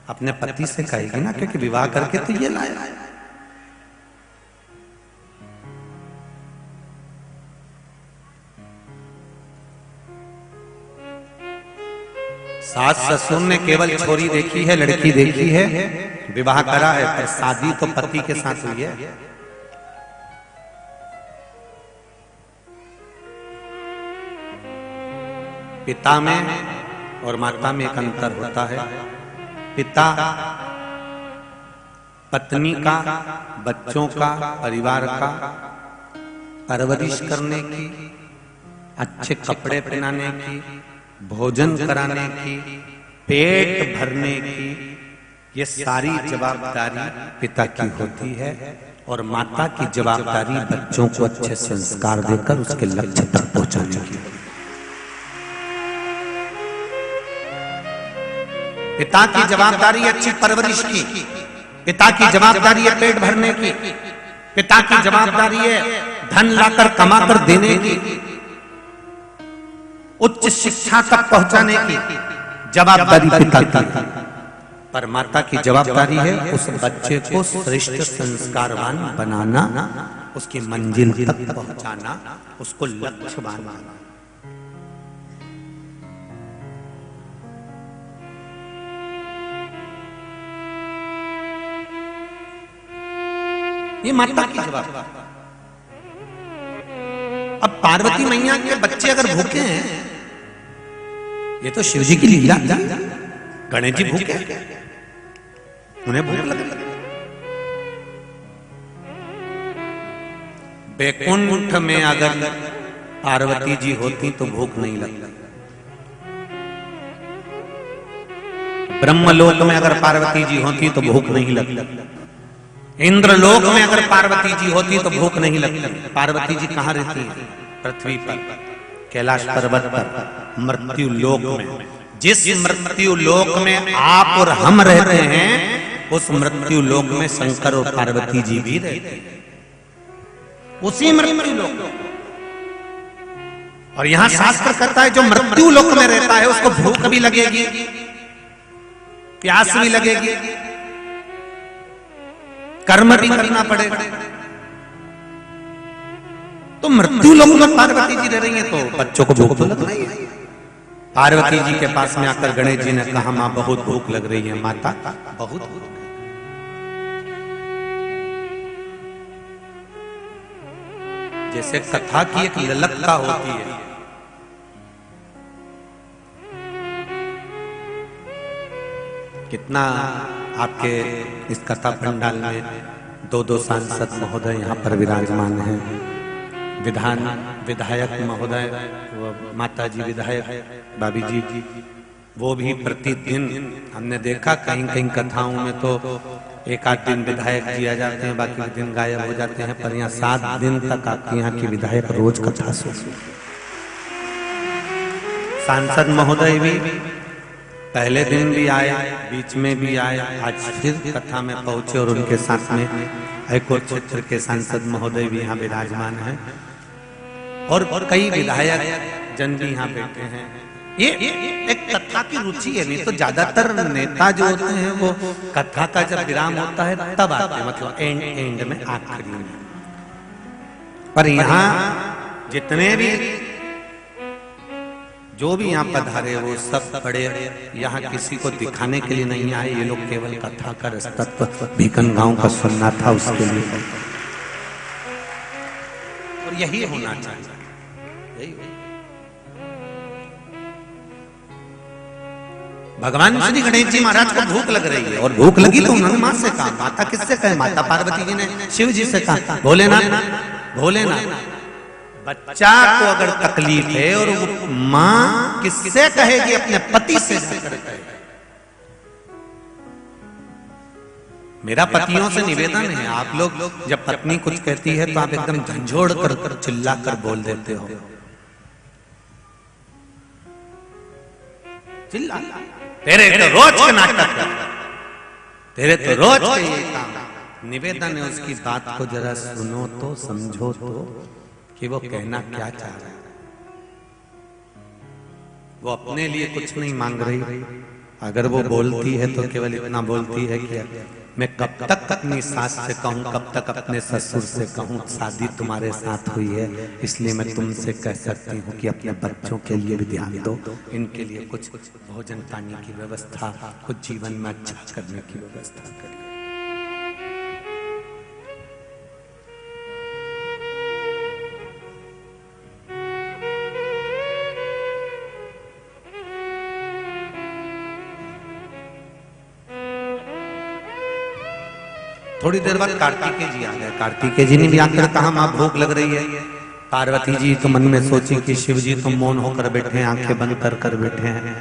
अपने पति से कहेगी ना, क्योंकि विवाह करके तो ये लाया। सास ससुर ने केवल छोरी देखी है, लड़की देखी है, विवाह करा है, पर शादी तो पति के साथ हुई है। पिता में और माता में एक अंतर होता है। पिता पत्नी का, बच्चों का, परिवार का परवरिश करने की, अच्छे कपड़े पहनाने की, भोजन कराने की, पेट भरने की, ये सारी जवाबदारी पिता की होती है। और माता की जवाबदारी बच्चों को अच्छे संस्कार देकर उसके लक्ष्य तक पहुंचाने की। पिता की जवाबदारी है अच्छी परवरिश की, पिता की जवाबदारी है पेट भरने की, पिता की जवाबदारी है धन लाकर कमाकर देने की, उच्च शिक्षा तक पहुंचाने की जवाबदारी पिता की। पर माता की जवाबदारी है उस बच्चे को श्रेष्ठ संस्कारवान बनाना, उसकी मंजिल तक पहुंचाना, उसको लक्ष्य बनाना। ये माता की जवाबदारी। अब पार्वती मैया के बच्चे अगर भूखे हैं, ये तो शिव जी की लीला थी। गणेश जी भूखे, उन्हें भूख लगी। बैकुंठ में अगर पार्वती जी होती तो भूख नहीं लगती। ब्रह्मलोक में अगर पार्वती जी होती तो भूख नहीं लगती। इंद्रलोक में अगर पार्वती जी होती तो भूख नहीं लगती। पार्वती जी कहाँ रहती है? पृथ्वी पर, कैलाश पर्वत पर, मृत्यु लोक में। जिस मृत्यु लोक में आप और हम रहते हैं, उस मृत्यु लोक में शंकर और पार्वती जी भी रहते हैं, उसी मृत्यु लोक। और यहां शास्त्र कहता है जो मृत्यु लोक में रहता है उसको भूख भी लगेगी, प्यास भी लगेगी, कर्म भी करना पड़ेगा। तो मृत्यु लोक में पार्वती जी रह रही हैं, तो बच्चों को भूख तो लग रही है। पार्वती जी के पास में आकर गणेश जी ने कहा, मां बहुत भूख लग रही है। माता बहुत भूख। जैसे कथा की एक ललकता होती है, कितना आपके इस कथा पंडाल में दो सांसद महोदय यहाँ पर विराजमान हैं, विधायक महोदय, माता जी विधायक भाभी जी, वो भी प्रतिदिन हमने देखा कहीं कहीं कथाओं में तो एक आध दिन विधायक जी आ जाते हैं, बाकी दिन गायब हो जाते हैं, पर यहाँ 7 दिन तक आपके यहाँ की विधायक रोज कथा सुनते। सांसद महोदय भी पहले दिन भी आए, बीच में भी आए, आज फिर कथा में पहुंचे और उनके साथ में हाईकोर्ट क्षेत्र के सांसद महोदय भी यहाँ विराजमान हैं और कई विधायक जन भी यहाँ बैठे हैं। ये एक कथा की रुचि है, नहीं तो ज्यादातर नेता जो होते हैं वो कथा का जब विराम होता है तब आते हैं, मतलब एंड में, आखिरी में। पर यहाँ जितने भी जो भी यहाँ पधारे वो सब बड़े यहाँ किसी को दिखाने के लिए नहीं आए, ये लोग केवल कथा का रसतत्व भीकन गांव का सुनना था उसके लिए, और यही होना चाहिए। भगवान श्री गणेश जी महाराज को भूख लग रही है और भूख लगी तो उन्होंने मां से कहा, माता किससे कहे? माता पार्वती जी ने शिव जी से कहा, भोलेनाथ बच्चा को अगर तकलीफ है और वो मां किससे कहेगी? अपने पति से कहे। मेरा पतियों से निवेदन है, आप लोग जब पत्नी कुछ कहती है तो आप एकदम झंझोड़ कर चिल्ला कर बोल देते हो, चिल्ला, तेरे तो रोज के नाटक, तेरे तो रोज के ये काम। निवेदन है उसकी बात को जरा सुनो तो, समझो तो कि वो कहना क्या चाह रहा है। वो अपने लिए कुछ नहीं मांग रही, अगर वो बोलती है तो केवल इतना बोलती है कि मैं कब तक अपनी सास से कहूं, कब तक अपने ससुर से कहूं, शादी तुम्हारे साथ हुई है इसलिए मैं तुमसे कह सकती हूँ कि अपने बच्चों के लिए भी ध्यान दो, इनके लिए कुछ भोजन पानी की व्यवस्था, कुछ जीवन में अच्छा करने की व्यवस्था करो। थोड़ी देर बाद कार्तिकेय जी आ गए। कार्तिकेय जी ने भी आकर कहा, मां भूख लग रही है। पार्वती जी तो मन में सोची कि शिव जी तो मौन होकर बैठे हैं, आंखें बंद कर बैठे हैं,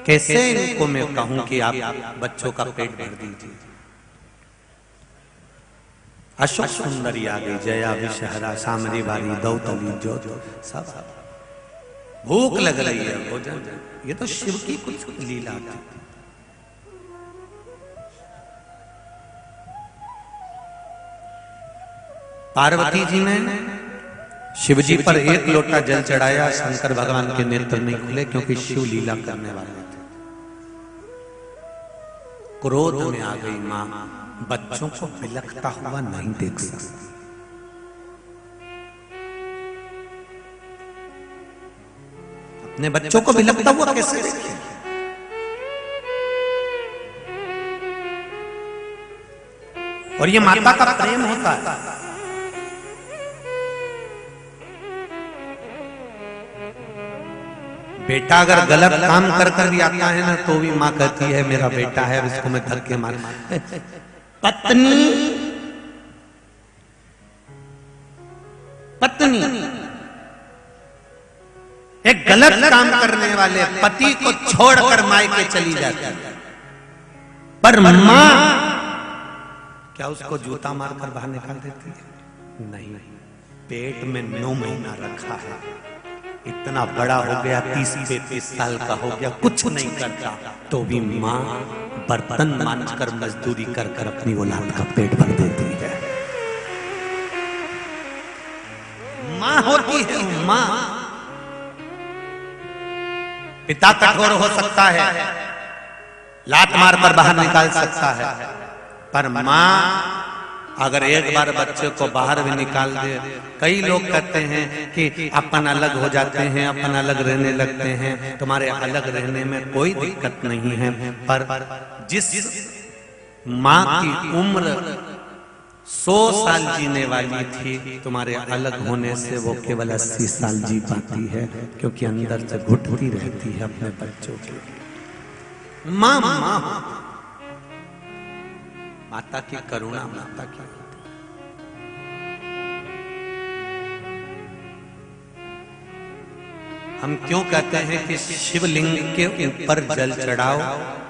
कैसे इनको मैं कहूं कि आप बच्चों का पेट भर दीजिए। अशोक सुंदरी आ गई, जया विषहरा सामरी बारी दौतली जो सब, भूख लग रही है भोजन। ये तो शिव की कुछ लीला थी। पार्वती जी ने शिव जी पर 1 लोटा जल चढ़ाया, शंकर भगवान के नेत्र नहीं खुले क्योंकि शिव लीला करने वाले थे। क्रोध में आ गई मां, बच्चों को बिलखता हुआ नहीं देख सकती। अपने बच्चों को बिलखता हुआ कैसे देखे? और ये माता का प्रेम होता है। बेटा अगर गलत काम कर भी आता है ना तो भी माँ कहती है मेरा बेटा है, इसको मैं धक्के मार। पत्नी एक गलत काम करने वाले पति को छोड़कर मायके चली जाती है, पर माँ क्या उसको जूता मारकर बाहर निकाल देती है? नहीं, पेट में 9 महीना रखा है, इतना बड़ा हो गया, 30-35 साल का हो गया, कुछ नहीं करता, तो भी माँ बर्तन मांजकर मजदूरी कर कर अपनी औलाद का पेट भर देती है। माँ होती है माँ। पिता कठोर हो सकता है, लात मार कर बाहर निकाल सकता है, पर माँ अगर एक बार बच्चे को बाहर भी निकाल दे, कई लोग कहते हैं कि अपन अलग हो जाते हैं, अपन अलग रहने लगते हैं। तुम्हारे अलग रहने में कोई दिक्कत नहीं है, पर जिस माँ की उम्र 100 साल जीने वाली थी, तुम्हारे अलग होने से वो केवल 80 साल जी पाती है, क्योंकि अंदर से घुटती रहती है अपने बच्चों के। माँ माता की करुणा माता की। हम क्यों कहते हैं कि शिवलिंग के ऊपर जल चढ़ाओ,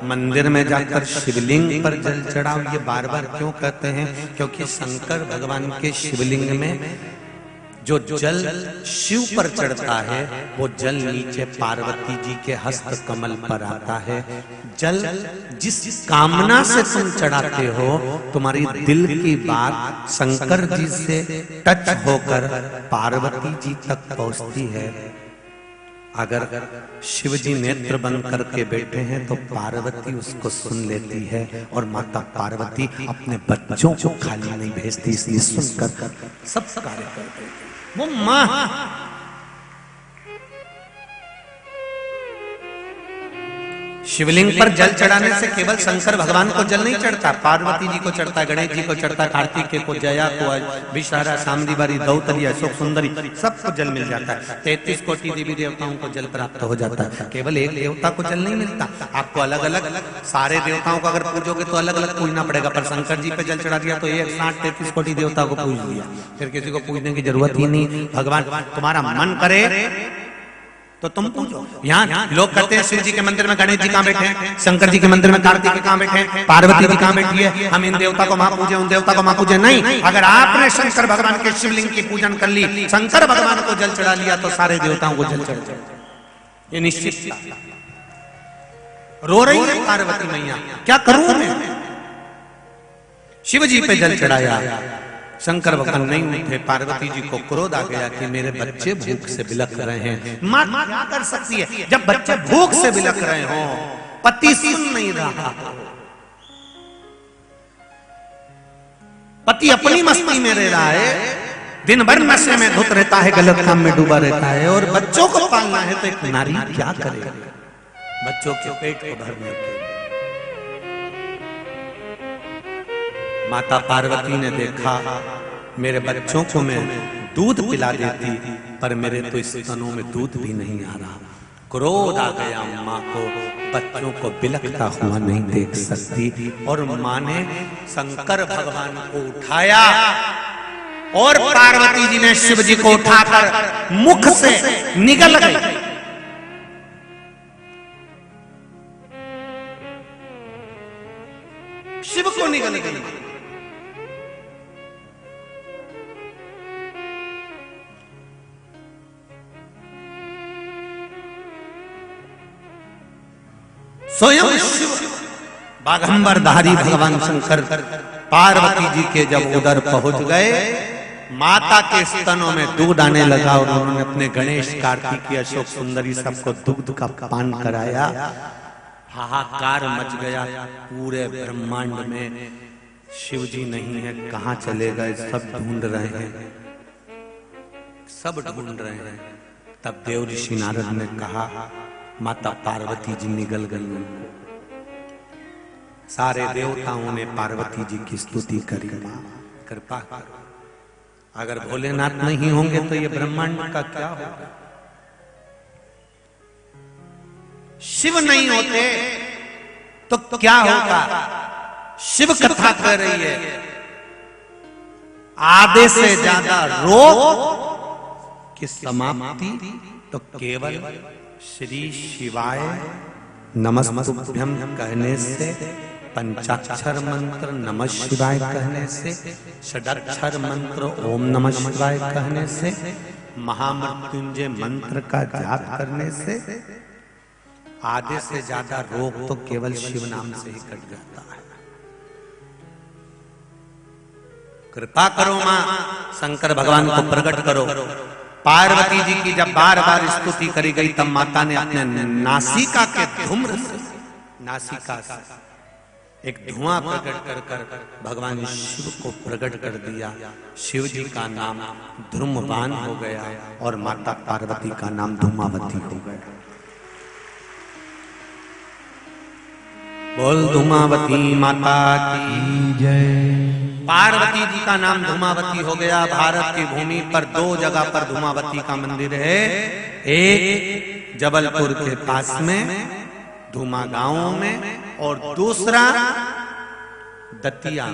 मंदिर में जाकर शिवलिंग पर जल चढ़ाओ, ये बार बार क्यों कहते हैं? क्योंकि शंकर भगवान के शिवलिंग में जो जल शिव पर चढ़ता है, वो जल नीचे पार्वती जी के हस्त कमल पर आता है। जल जिस कामना से तुम चढ़ाते हो, तुम्हारी दिल की बात शंकर जी से टच होकर पार्वती जी तक पहुंचती है। अगर शिव जी नेत्र बंद करके बैठे हैं तो पार्वती उसको सुन लेती है, और माता पार्वती अपने बच्चों को खाली नहीं भेजती, इसलिए सुनकर सब कार्य करते हैं। वो माँ शिवलिंग पर जल चढ़ाने से केवल शंकर भगवान को जल नहीं चढ़ता, पार्वती जी को चढ़ता, गणेश जी को चढ़ता, कार्तिकेय को, जया को, विषहारा, शाम्भवी, दौतरी, अशोक सुंदरी, सबको जल मिल जाता है। 33 कोटि देवी देवताओं को जल प्राप्त हो जाता है, केवल एक देवता को जल नहीं मिलता। आपको अलग अलग सारे देवताओं को अगर पूजोगे तो अलग अलग पूजना पड़ेगा, पर शंकर जी पे जल चढ़ा दिया तो 163 कोटि देवता को पूज लिया, फिर किसी को पूजने की जरूरत ही नहीं। भगवान तुम्हारा मन करे तो तुम पूछो। यहाँ लोग कहते हैं शिव जी के मंदिर में गणेश जी कहाँ बैठे हैं, शंकर जी के मंदिर में कार्तिकेय कहाँ बैठे हैं, पार्वती जी कहाँ बैठी है, हम इन देवता को मां पूजे, उन देवता को मां पूजे। नहीं, अगर आपने शंकर भगवान के शिवलिंग की पूजन कर ली, शंकर भगवान को जल चढ़ा लिया, तो सारे देवताओं को जल चढ़ जाए, ये निश्चित। रो रही है पार्वती मैया, क्या करूं मैं? शिव जी पे जल चढ़ाया, शंकर भगवान नहीं उठे, पार्वती जी को क्रोध आ गया कि मेरे बच्चे भूख से बिलख रहे हैं। मां क्या कर सकती है जब बच्चे भूख से बिलख रहे हो, पति सुन नहीं रहा, पति अपनी मस्ती में रह रहा है, दिन भर नशे में धुत रहता है, गलत काम में डूबा रहता है, और बच्चों को पालना है तो एक नारी क्या करे बच्चों के पेट को भरने के। माता पार्वती ने देखा मेरे बच्चों को मैं दूध पिला देती, पर मेरे तो इस स्तनों में दूध भी नहीं आ रहा। क्रोध आ गया माँ को, बच्चों को बिलखता हुआ नहीं देख सकती, और माँ ने शंकर भगवान को उठाया, और पार्वती जी ने शिव जी को उठाकर मुख से निगल गई। शिव को निगल गई। स्वयं शिव बाघंबरधारी भगवान शंकर पार्वती जी के जब उधर पहुंच गए, माता के स्तनों में दूध आने लगा, और उन्होंने अपने गणेश, कार्तिकेय, अशोक सुंदरी सबको दूध का पान कराया। हाहाकार मच गया पूरे ब्रह्मांड में, शिव जी नहीं है, कहां चले गए, सब ढूंढ रहे हैं, सब ढूंढ रहे हैं। तब देव ऋषि नारद ने कहा माता पार्वती जी निगल गई। सारे देवताओं ने पार्वती जी की स्तुति करी, कृपा करो, अगर भोलेनाथ नहीं होंगे तो ये ब्रह्मांड का क्या होगा। शिव नहीं होते तो क्या होगा। शिव कथा कर रही है, आधे से ज्यादा रोग की समाप्ति तो केवल श्री शिवाय नमस्तुभ्यं कहने से, पंचाक्षर मंत्र नमः शिवाय कहने से, षडाक्षर मंत्र ओम नमः शिवाय कहने से, महामृत्युंजय मंत्र का जाप करने से आधे से ज्यादा रोग तो केवल शिव नाम से ही कट जाता है। कृपा करो मां, शंकर भगवान को प्रकट करो। पार्वती जी की जब बार बार स्तुति करी गई, तब माता ने अपने नासिका के धूम्र से, नासिका से एक धुआं प्रकट कर कर भगवान शिव को प्रकट कर दिया। शिव जी का नाम धूम्रपान हो गया और माता पार्वती का नाम धूमावती हो गया। बोल धूमावती माता की जय। पार्वती जी का नाम धूमावती हो गया। भारत की भूमि पर 2 जगह पर धूमावती का मंदिर है। एक जबलपुर के पास में धूमा गांव में और दूसरा दतिया।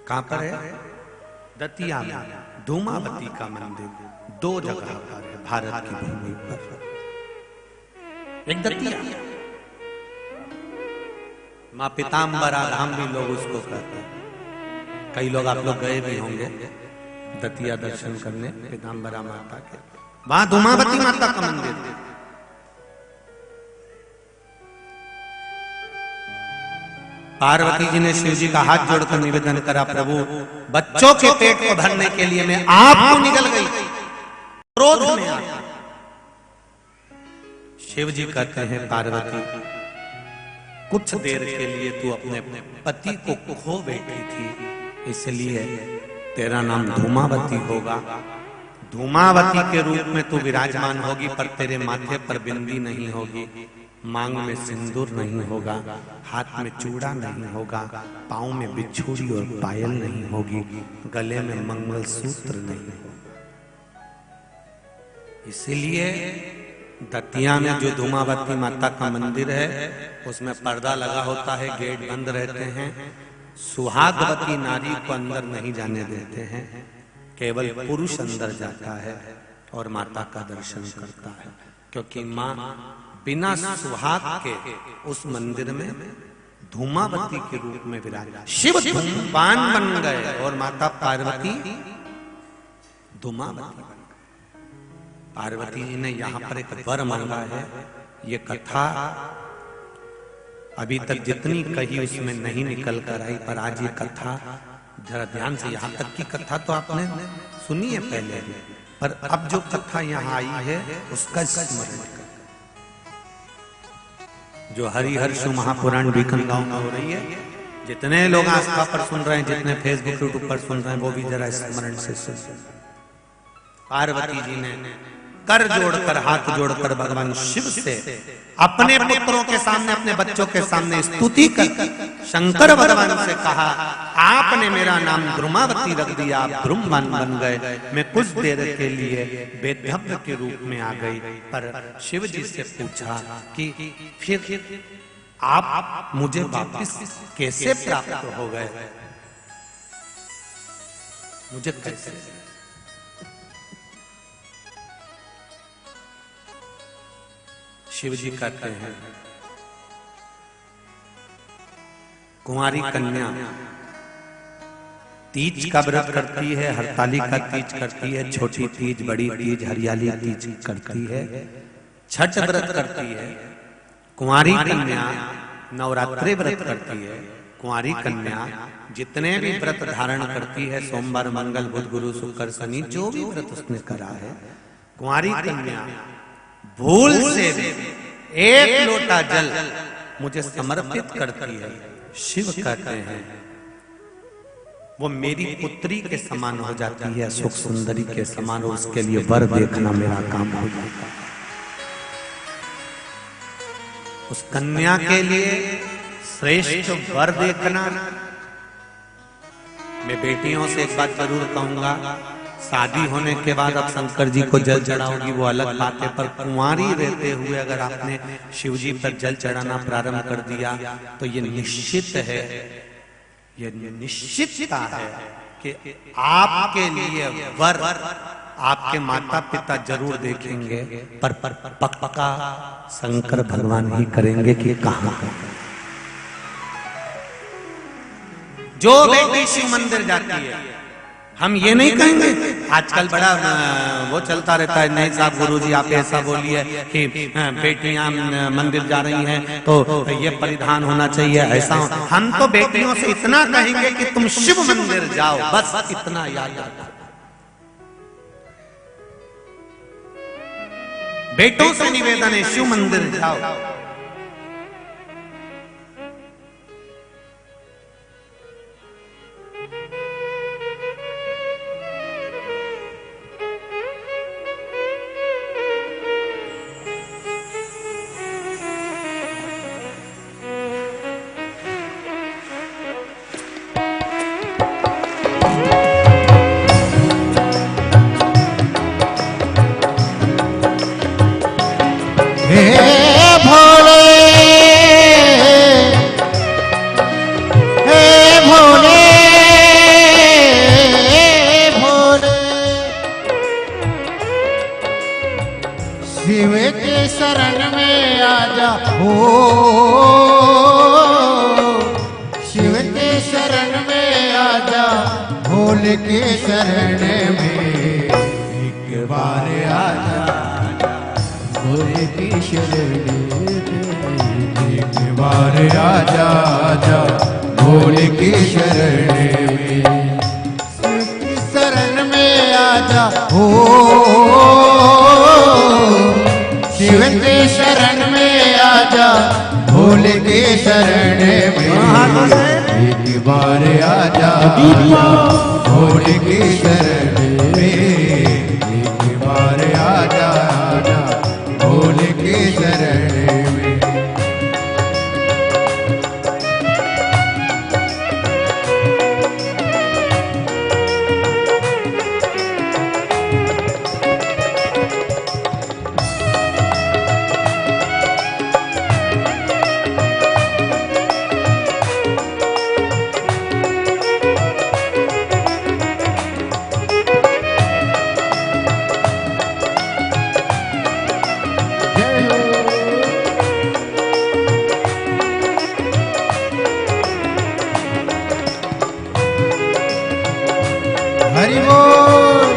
कहां पर है? दतिया में धूमावती का मंदिर 2 जगह पर है भारत की भूमि पर। एक दतिया, मां पीताम्बरा धाम भी लोग उसको कहते हैं। कई लोग, आप लोग गए भी होंगे दतिया दर्शन करने पीताम्बरा माता के। वहां धूमावती माता का मंदिर है। पार्वती जी ने शिव जी का हाथ जोड़कर निवेदन करा, प्रभु बच्चों के पेट को भरने के लिए मैं आपको निकल गई, क्रोध में आया। शिव जी कहते हैं, पार्वती कुछ देर के लिए तू अपने पति को खो बैठी थी, इसलिए तेरा नाम धूमावती होगा। धूमावती के रूप में तू विराजमान होगी, पर तेरे माथे पर बिंदी नहीं होगी, मांग में सिंदूर नहीं होगा, हाथ में चूड़ा नहीं होगा, पाँव में बिछुड़ी और पायल नहीं होगी, गले में मंगलसूत्र नहीं होगा। इसीलिए दतिया में जो धूमावती माता का मंदिर है उसमें पर्दा लगा होता है, गेट बंद रहते हैं, सुहागवती नारी को अंदर नहीं जाने देते हैं, केवल पुरुष अंदर जाता है और माता का दर्शन करता है, क्योंकि माँ बिना सुहाग के उस मंदिर में धूमावती के रूप में विराज। शिव धूमपान बन गए और माता पार्वती धूमावती। पार्वती जी ने यहाँ पर एक वर मांगा है। ये कथा अभी तक जितनी कही उसमें नहीं निकल कर आई, पर आज ये कथा जरा ध्यान से, यहाँ तक की कथा तो आपने सुनी है पहले भी, पर अब जो कथा यहाँ आई है उसका स्मरण करें। जो हरिहर्ष महापुराण बीकन गांव में हो रही है, जितने लोग आस्था पर सुन रहे हैं, जितने फेसबुक यूट्यूब पर सुन रहे हैं, वो भी जरा स्मरण से सुन। पार्वती जी ने कर जोड़कर, हाथ जोड़कर भगवान शिव से अपने पुत्रों के सामने, अपने बच्चों के सामने स्तुति कर शंकर भगवान से कहा, आपने मेरा नाम धूमावती रख दिया, आप धूमपान बन गए, मैं कुछ देर के लिए बेधव्य के रूप में आ गई। पर शिव जी से पूछा कि फिर आप मुझे वापस कैसे प्राप्त हो गए, मुझे कैसे? शिव जी कहते हैं, कुंवारी कन्या तीज का व्रत करती है, हरताली का तीज करती है, छोटी तीज, बड़ी तीज, हरियाली तीज करती है, छठ व्रत करती है। कुंवारी कन्या नवरात्रि व्रत करती है। कुंवारी कन्या जितने भी व्रत धारण करती है, सोमवार, मंगल, बुध, गुरु, शुक्र, शनि, जो भी व्रत उसने करा है, कुंवारी कन्या भूल से एक लोटा जल मुझे समर्पित करती है। शिव कहते हैं वो मेरी पुत्री के समान हो जाती है, सुख सुंदरी के समान, और उसके लिए वर देखना मेरा काम हो जाता है। उस कन्या के लिए श्रेष्ठ वर देखना। मैं बेटियों से एक बात जरूर कहूंगा, शादी होने के बाद अब शंकर जी को जल चढ़ाओगी वो अलग बात है, पर कुंवारी रहते हुए अगर आपने शिव जी पर जल चढ़ाना प्रारंभ कर दिया तो ये निश्चित है, ये निश्चितता है कि आपके लिए वर आपके माता पिता जरूर देखेंगे, पर पक्का शंकर भगवान ही करेंगे कि कहां। जो बेटी शिव मंदिर जाती है, हम ये नहीं कहेंगे, आजकल बड़ा वो चलता रहता है, नहीं साहब गुरुजी आप ऐसा बोलिए कि बेटियां मंदिर जा रही हैं तो ये परिधान होना चाहिए, ऐसा। हम तो बेटियों से इतना कहेंगे कि तुम शिव मंदिर जाओ, बस इतना याद रखो। बेटों से निवेदन है, शिव मंदिर जाओ। भोले के शरण में एक बार आजा, भोले की शरण में एक बार आजा आजा भोले की शरण में, शरण में आजा हो शिव के शरण में आजा भोले के शरण में एक बार आजा भोले के शरण में एक बार आजा आजा भोले के शरण में। हरि बोल।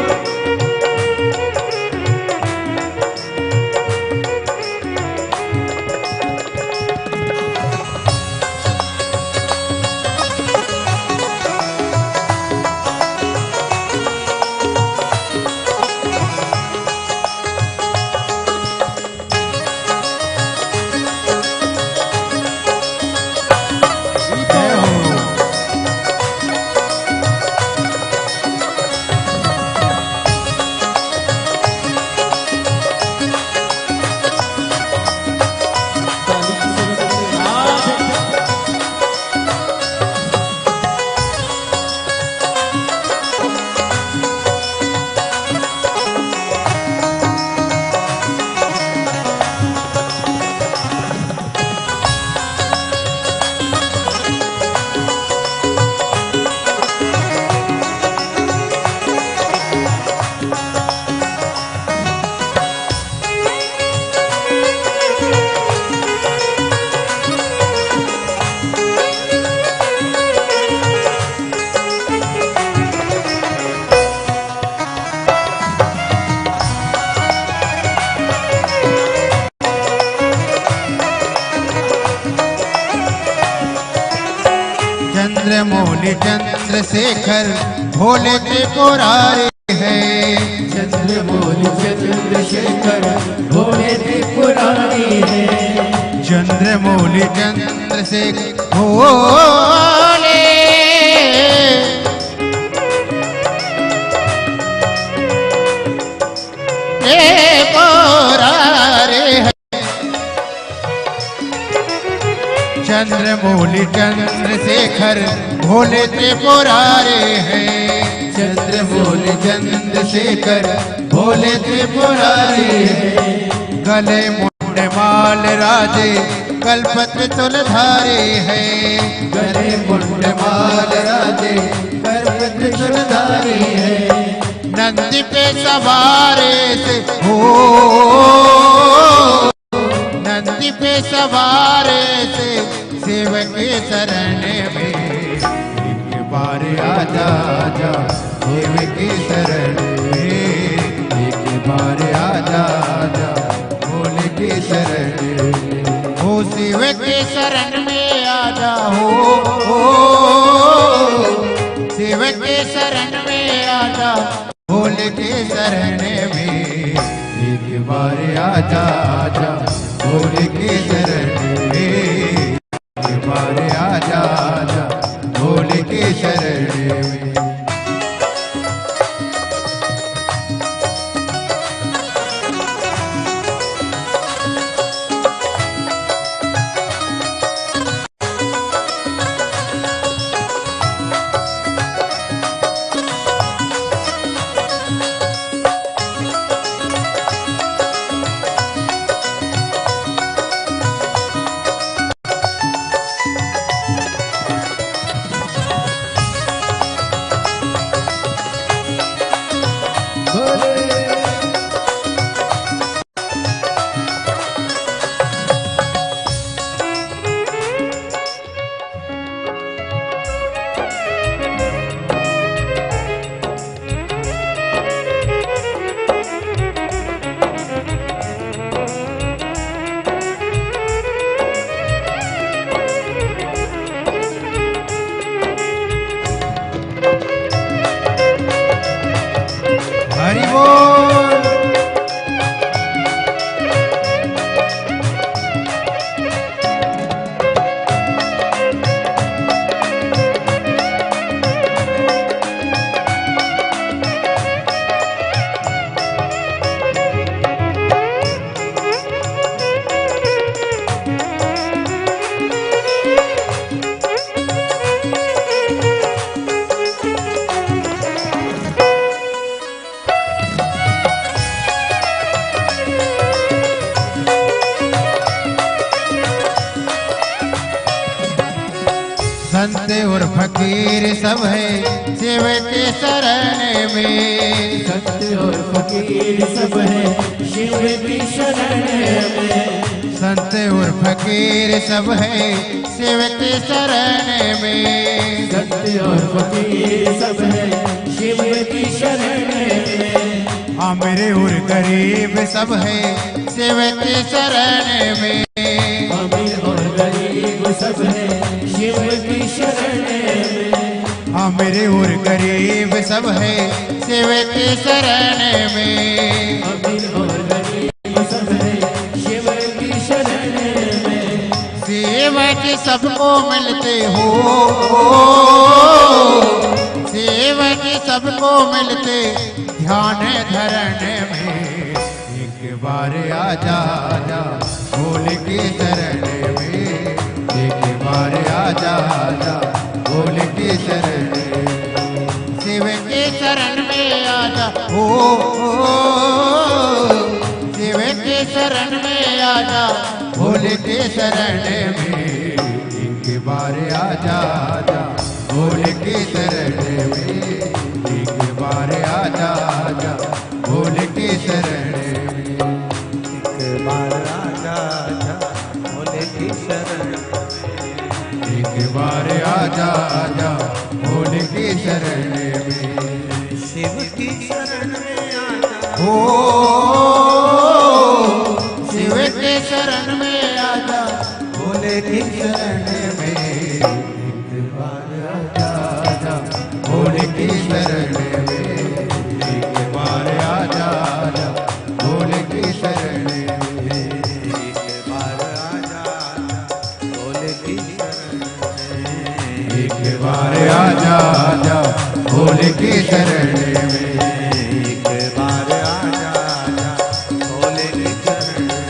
चंद्रमौली चंद्रशेखर भोले त्रिपुरारी है, चंद्रमौली चंद्रशेखर भोले त्रिपुरारी है, चंद्रमौली चंद्रशेखर भोले त्रिपुरारी है, चंद्रमौली चंद्रशेखर भोले त्रिपुरारी है, चंद्रमौली चंद्रशेखर भोले त्रिपुरारी है, गले मुंड माल राजे कल्पत्र तुलधारी है, गले मुंड माल राजे कल्पत्र तुलधारी है, नंदी पे सवारे से हो नंदी पे सवारे से शिव के शरण में एक बार आजा आजा शिव के शरण में एक बार आजा आजा भोले के शरण में, हो शिव के शरण में आजा हो शिव के शरण में आजा भोले के शरण में एक बार आजा आजा भोले के शरण में एक बार आजा आजा भोले के शरण में। संत और फकीर सब है शिव के शरण में। संत और फकीर सब है शिव की शरण में। संत और फकीर सब है शिव के शरण में। संत और फकीर सब है शिव की शरण में। अमीर और गरीब सब है शिव के शरण में। अमीर और गरीब सब है शिव की शरण में। अमीर और गरीब सब है शिव के शरण में। अमीर और गरीब सब है शिव की शरण में। शिव के सबको मिलते हो, शिव के सबको मिलते ध्यान धरण में। एक बार आजा आजा भोल के शरण में। एक बार आजा आजा भोल के शरण में। शिव के शरण में आजा हो, शिव के शरण में आजा भोल के शरण में। एक बार आजा आजा भोल के शरण में। एक बार आजा आजा भोल के शरण में। एक बार आजा आजा भोले की शरण में। एक बार आजा आजा भोल के शरण में। शिव की शरण में आजा हो शिव के शरण में आजा भोले की शरण में। एक बार आजा आजा भोले की शरण में। एक बार आजा आजा भोले की शरण में। एक बार आजा आजा भोले की शरण में। एक बार आजा आजा भोले की शरण में। एक बार आजा आजा भोले की शरण में।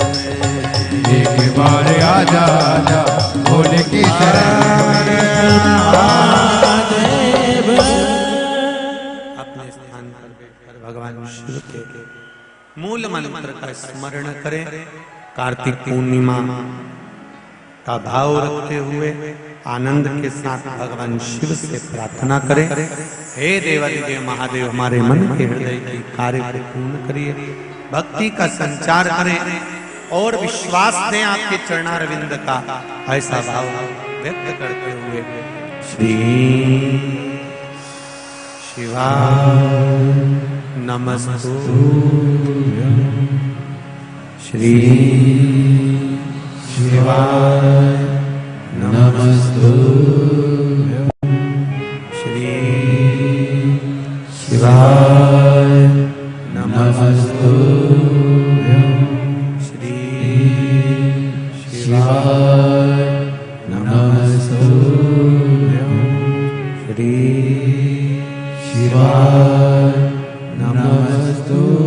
एक बार आजा आजा भोले की शरण में। अपने स्थान पर बैठकर भगवान शिव के मूल मंत्र का स्मरण करें। कार्तिक पूर्णिमा का भाव रखते हुए आनंद के साथ भगवान शिव से प्रार्थना करें। हे देवादिदेव महादेव, हमारे मन के हृदय के कार्य को पूर्ण करिए, भक्ति का संचार करें और विश्वास दें आपके चरणारविंद का। ऐसा भाव व्यक्त करते हुए श्री शिवाय नमस्तुभ्यं, श्री शिवाय नमस्तुभ्यं, श्री शिवाय नमस्तुभ्यं, श्री शिवाय नमस्तुभ्यं, श्री शिवाय नमस्तुभ्यं।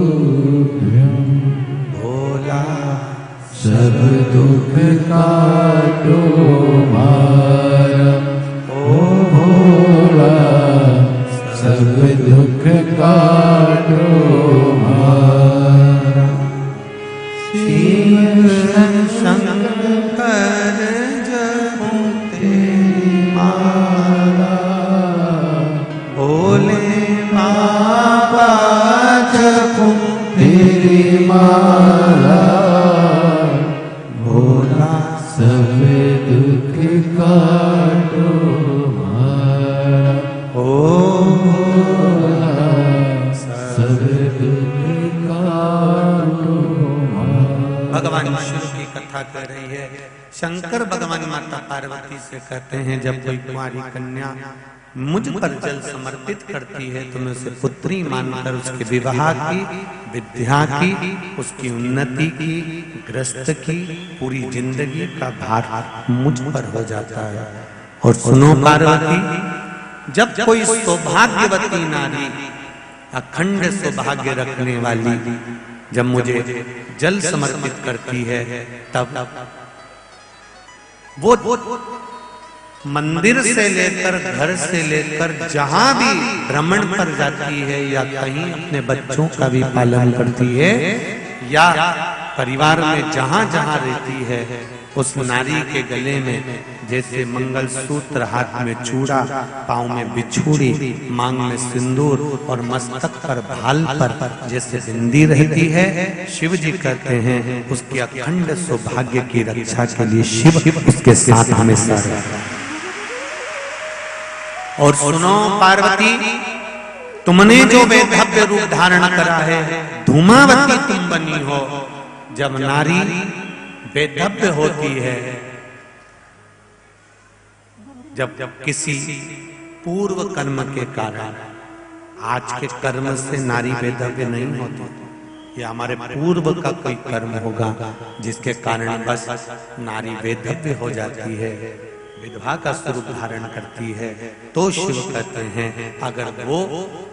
भोला सब दुख काटो मारा, ओ भोला सब दुख काटो मारा। शिव शंकर जपूं तेरी माला, भोले बाबा जपूं तेरी माला, भोला सब दुख काटो मारा। ओ सब दुख काटो मारा। भगवान शिव की कथा कर रही है। शंकर भगवान माता पार्वती से कहते हैं, जब कोई कुंवारी कन्या मुझ पर जल समर्पित करती है तो मैं उसे पुत्री मानकर उसके विवाह की, विद्या की, उसकी उन्नति की, ग्रस्त की पूरी जिंदगी का भार मुझ पर हो जाता है। और सुनो पार्वती, जब कोई सौभाग्यवती नारी, अखंड सौभाग्य रखने वाली जब मुझे जल समर्पित करती है, तब वो मंदिर से लेकर, घर से लेकर जहां भी भ्रमण पर जाती है, या कहीं अपने बच्चों का भी पालन करती है, या परिवार में जहां जहां रहती है उस नारी के गले में जैसे मंगलसूत्र, हाथ में चूड़ा, पांव में बिछूड़ी, मांग में सिंदूर और मस्तक पर भाल पर जैसे बिंदी रहती है, शिव जी कहते हैं उसके अखंड सौभाग्य की रक्षा के लिए शिव उसके साथ हमेशा रहता है। और सुनो पार्वती, तुमने जो वैधव्य रूप धारण करा है, धूमावती तुम बनी हो। जब नारी वैधव्य होती है, जब किसी पूर्व कर्म के कारण, आज के कर्म से नारी वैधव्य नहीं होती, या हमारे पूर्व का कोई कर्म होगा जिसके कारण बस नारी वैधव्य हो जाती है, विधवा का स्वरूप धारण करती है, तो शिव कहते हैं अगर वो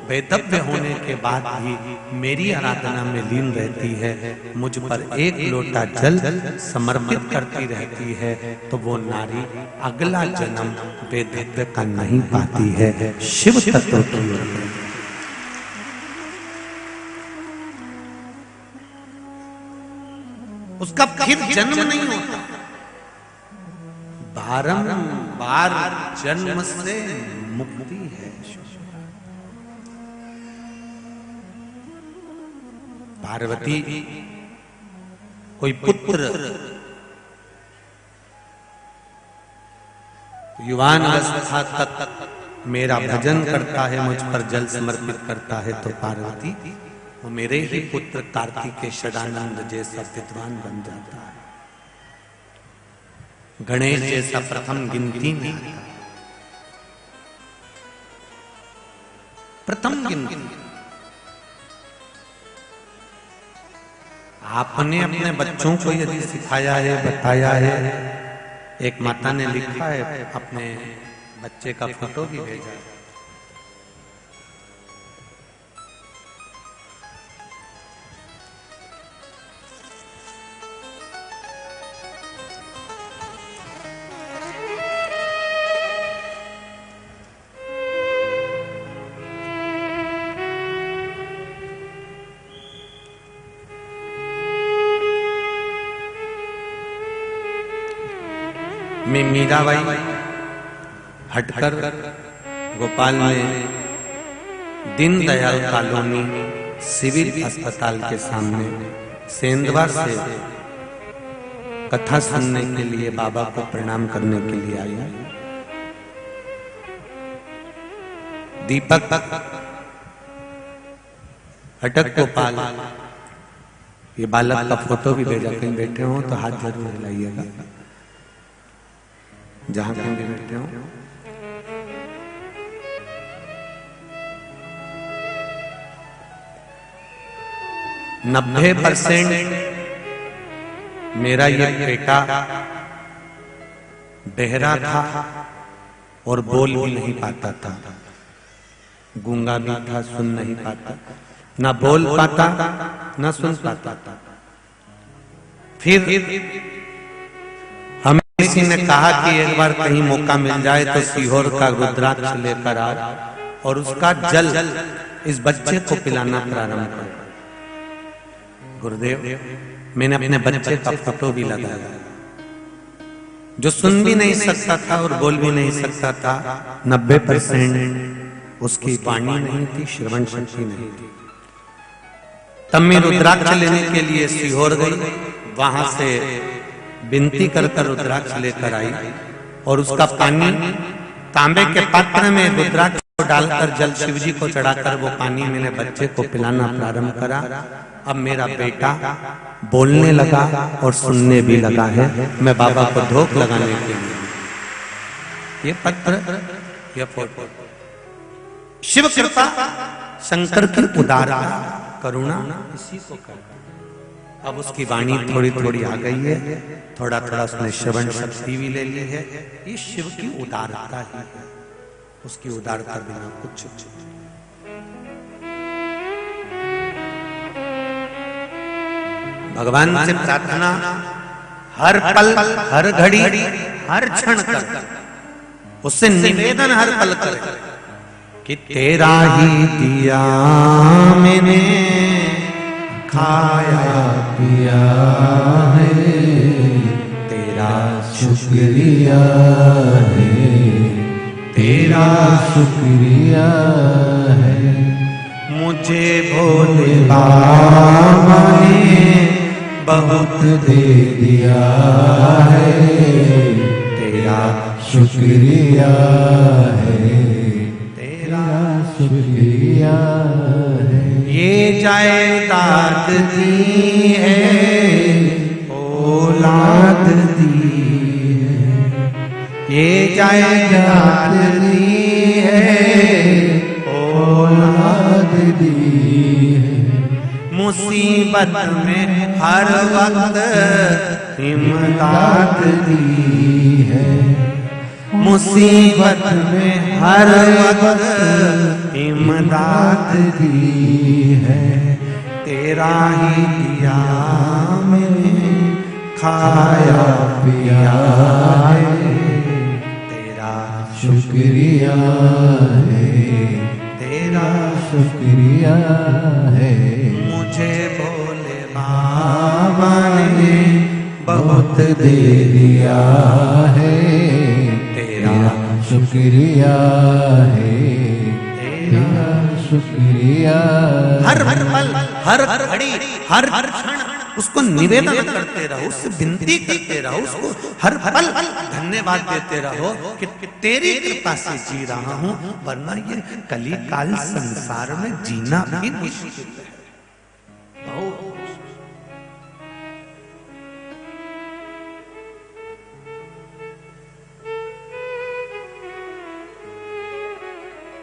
वैधव्य होने के बाद भी मेरी आराधना में लीन रहती है, मुझ पर एक लोटा जल समर्पित करती रहती है, तो वो नारी अगला जन्म वैधव्य का नहीं पाती है, शिव तत्व की ओर। उसका फिर जन्म नहीं होता, बारंबार जन्म से मुक्ति है। पार्वती कोई पुत्र युवान अवस्था तक मेरा भजन करता है, मुझ पर जल समर्पित करता है, तो पार्वती वो मेरे ही पुत्र कार्तिकेय षडानंद जैसा विद्वान बन जाता है, गणेश जैसा प्रथम गिनती में आता है, प्रथम गिनती। आपने अपने बच्चों को यदि सिखाया है, बताया है, एक माता ने लिखा है, अपने बच्चे का फोटो भी भेजा है, में मीराबाई हटकर गोपाल में दीनदयाल कॉलोनी सिविल अस्पताल के सामने सेंधवा से कथा सुनने के लिए बाबा को प्रणाम करने के लिए आई। दीपक हटक गोपाल, ये बालक का फोटो भी भेजा, कहीं बैठे हो तो हाथ जरूर हिलाइएगा, जहां कहीं भी बैठे हो। %90 मेरा ये बेटा बहरा था और बोल भी नहीं पाता था, गूंगा भी था, सुन नहीं पाता, ना बोल पाता ना सुन पाता था। फिर हमें किसी ने कहा कि एक बार कहीं मौका मिल जाए तो सीहोर का रुद्राक्ष लेकर आ और उसका जल इस बच्चे को पिलाना प्रारंभ कर। गुरुदेव, मैंने अपने बच्चे का फोटो भी लगाया, जो सुन भी नहीं सकता था और बोल भी नहीं सकता था। 90% उसकी वाणी नहीं थी, श्रवण शक्ति नहीं थी। तब मैं रुद्राक्ष लेने के लिए सीहोर गई, वहां से विनती कर रुद्राक्ष लेकर आई और उसका पानी तांबे के पात्र में रुद्राक्ष को डालकर जल शिव जी को चढ़ाकर वो पानी मैंने बच्चे को पिलाना प्रारंभ करा। अब मेरा बेटा बोलने लगा और सुनने भी लगा है। मैं बाबा को धोख लगाने के लिए ये पत्र, ये फोटो, शिव कृपा, शंकर की उदारता, करुणा इसी को करता। अब उसकी वाणी थोड़ी थोड़ी आ गई है, थोड़ा थोड़ा उसने श्रवण शक्ति भी ले ली है। ये शिव की उदारता ही है, उसकी उदारता बिना कुछ। भगवान से प्रार्थना हर पल, हर घड़ी, हर क्षण कर, उससे निवेदन हर पल कर कि तेरा ही दिया मैंने खाया पिया है, तेरा शुक्रिया है, तेरा शुक्रिया है। मुझे भोले बाबा ने बहुत दे दिया है, तेरा शुक्रिया है, तेरा शुक्रिया है। ये जायदाद दी है, औलाद दी है, ये जायदाद दी है, औलाद दी है। मुसीबत में हर वक्त इमदाद दी है, मुसीबत में हर वक्त इमदाद दी है। तेरा ही दिया मैंने खाया पिया है, तेरा शुक्रिया है, तेरा शुक्रिया है। मुझे भोले बाबा ने बहुत दे दिया है, तेरा शुक्रिया है, तेरा शुक्रिया। हर पल, हर घड़ी, हर क्षण उसको निवेदन करते रहो, उससे विनती करते रहो, उसको हर पल धन्यवाद देते रहो कि तेरी कृपा से जी रहा हूं, वरना ये कली काल संसार में जीना भी मुश्किल है।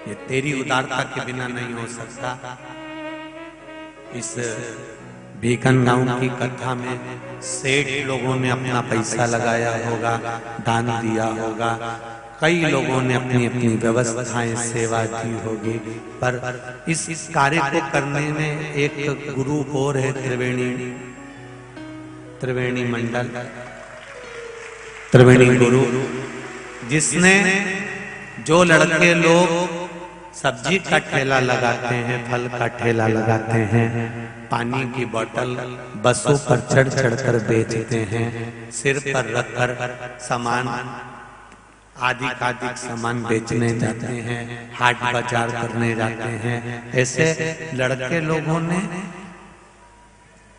ये तेरी उदारता के बिना नहीं हो सकता। इस बीकन गांव की कथा में सेठ लोगों ने अपना पैसा लगाया होगा, दान दिया होगा, कई लोगों ने अपनी अपनी व्यवस्थाएं सेवा दी होगी, पर इस कार्य को करने में एक गुरु और है, त्रिवेणी मंडल, त्रिवेणी गुरु, जिसने जो लड़के लोग सब्जी का ठेला लगाते हैं, फल का ठेला लगाते हैं, पानी की बोतल बसों पर चढ़ चढ़ कर बेचते हैं, सिर पर रखकर सामान आदि सामान बेचने जाते हैं, हाट बाजार करने जाते हैं, ऐसे लड़के लोगों ने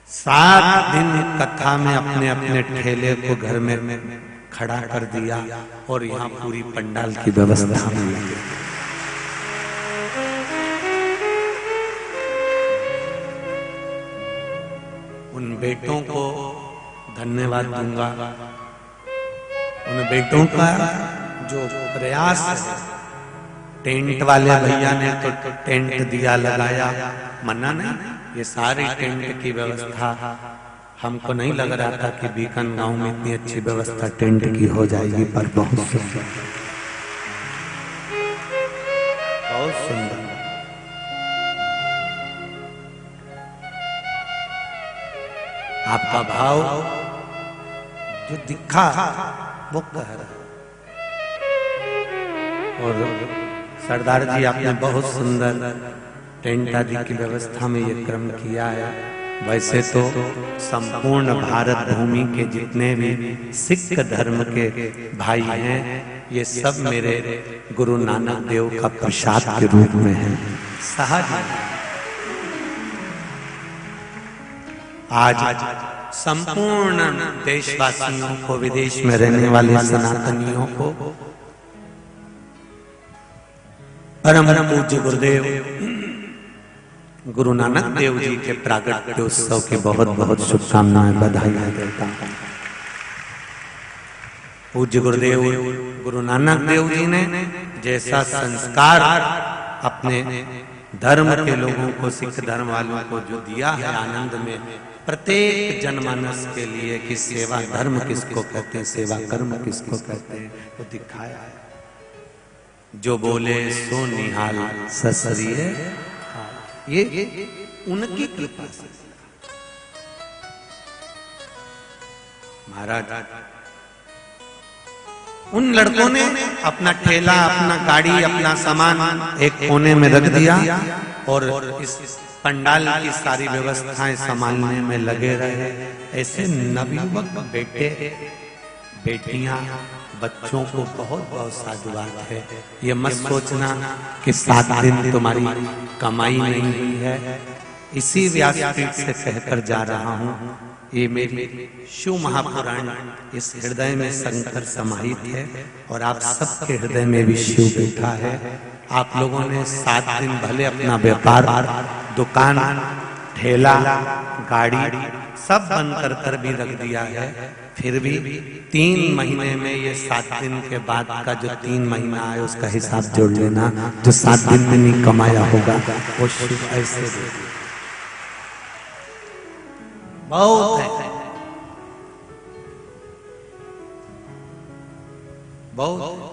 7 दिन कथा में अपने अपने ठेले को घर में खड़ा कर दिया और यहाँ पूरी पंडाल की व्यवस्था में लगे। उन बेटों को धन्यवाद दूंगा, उन बेटों का जो प्रयास है। टेंट वाले भैया ने तो टेंट दिया लगाया, मना नहीं, ये सारी टेंट की व्यवस्था हमको नहीं लग रहा था कि बीकन गांव में इतनी अच्छी व्यवस्था टेंट की हो जाएगी, पर बहुत सुंदर, बहुत सुंदर। आपका भाव जो दिखा वो कह रहा, और सरदार जी आपने बहुत सुंदर टेंट आदि की व्यवस्था में ये क्रम किया है। वैसे तो संपूर्ण भारत भूमि के जितने भी सिख धर्म के भाई हैं, ये सब मेरे गुरु नानक देव का प्रसाद के रूप में है। सहज आज संपूर्ण देशवासियों को, विदेश में रहने वाले सनातनियों को परम पूज्य गुरुदेव गुरु नानक देव जी के प्रागट्य उत्सव की बहुत बहुत शुभकामनाएं, बधाई देता हूं। पूज्य गुरुदेव गुरु नानक देव जी ने जैसा संस्कार अपने धर्म के लोगों को, सिख धर्म वालों को जो दिया है आनंद में, प्रत्येक जनमानस के लिए कि सेवा धर्म किसको कहते हैं, सेवा कर्म किसको कहते हैं, तो दिखाया है। जो बोले सो निहाल ससरिये, ये उनकी कृपा से। महाराज उन लड़कों ने अपना ठेला, अपना गाड़ी, अपना सामान एक कोने में रख दिया और इस पंडाल की सारी व्यवस्थाएं संभालने में लगे रहे। ऐसे नवयुवक बेटे बेटियां बच्चों को बहुत बहुत साधुवाद है। ये मत सोचना कि 7 दिन तुम्हारी कमाई नहीं हुई है। इसी व्यासपीठ से कहकर जा रहा हूं, ये मेरी शिव महापुराण इस हृदय में शंकर समाहित है और आप सबके हृदय में भी शिव बैठा है। आप लोगों ने 7 दिन भले अपना व्यापार, दुकान, ठेला, गाड़ी सब बंद कर कर भी रख दिया है, फिर भी 3 महीने में ये 7 दिन के बाद का जो 3 महीना है उसका हिसाब जोड़ लेना। जो 7 दिन में नहीं कमाया होगा वो शिव ऐसे देते बहुत है, बहुत।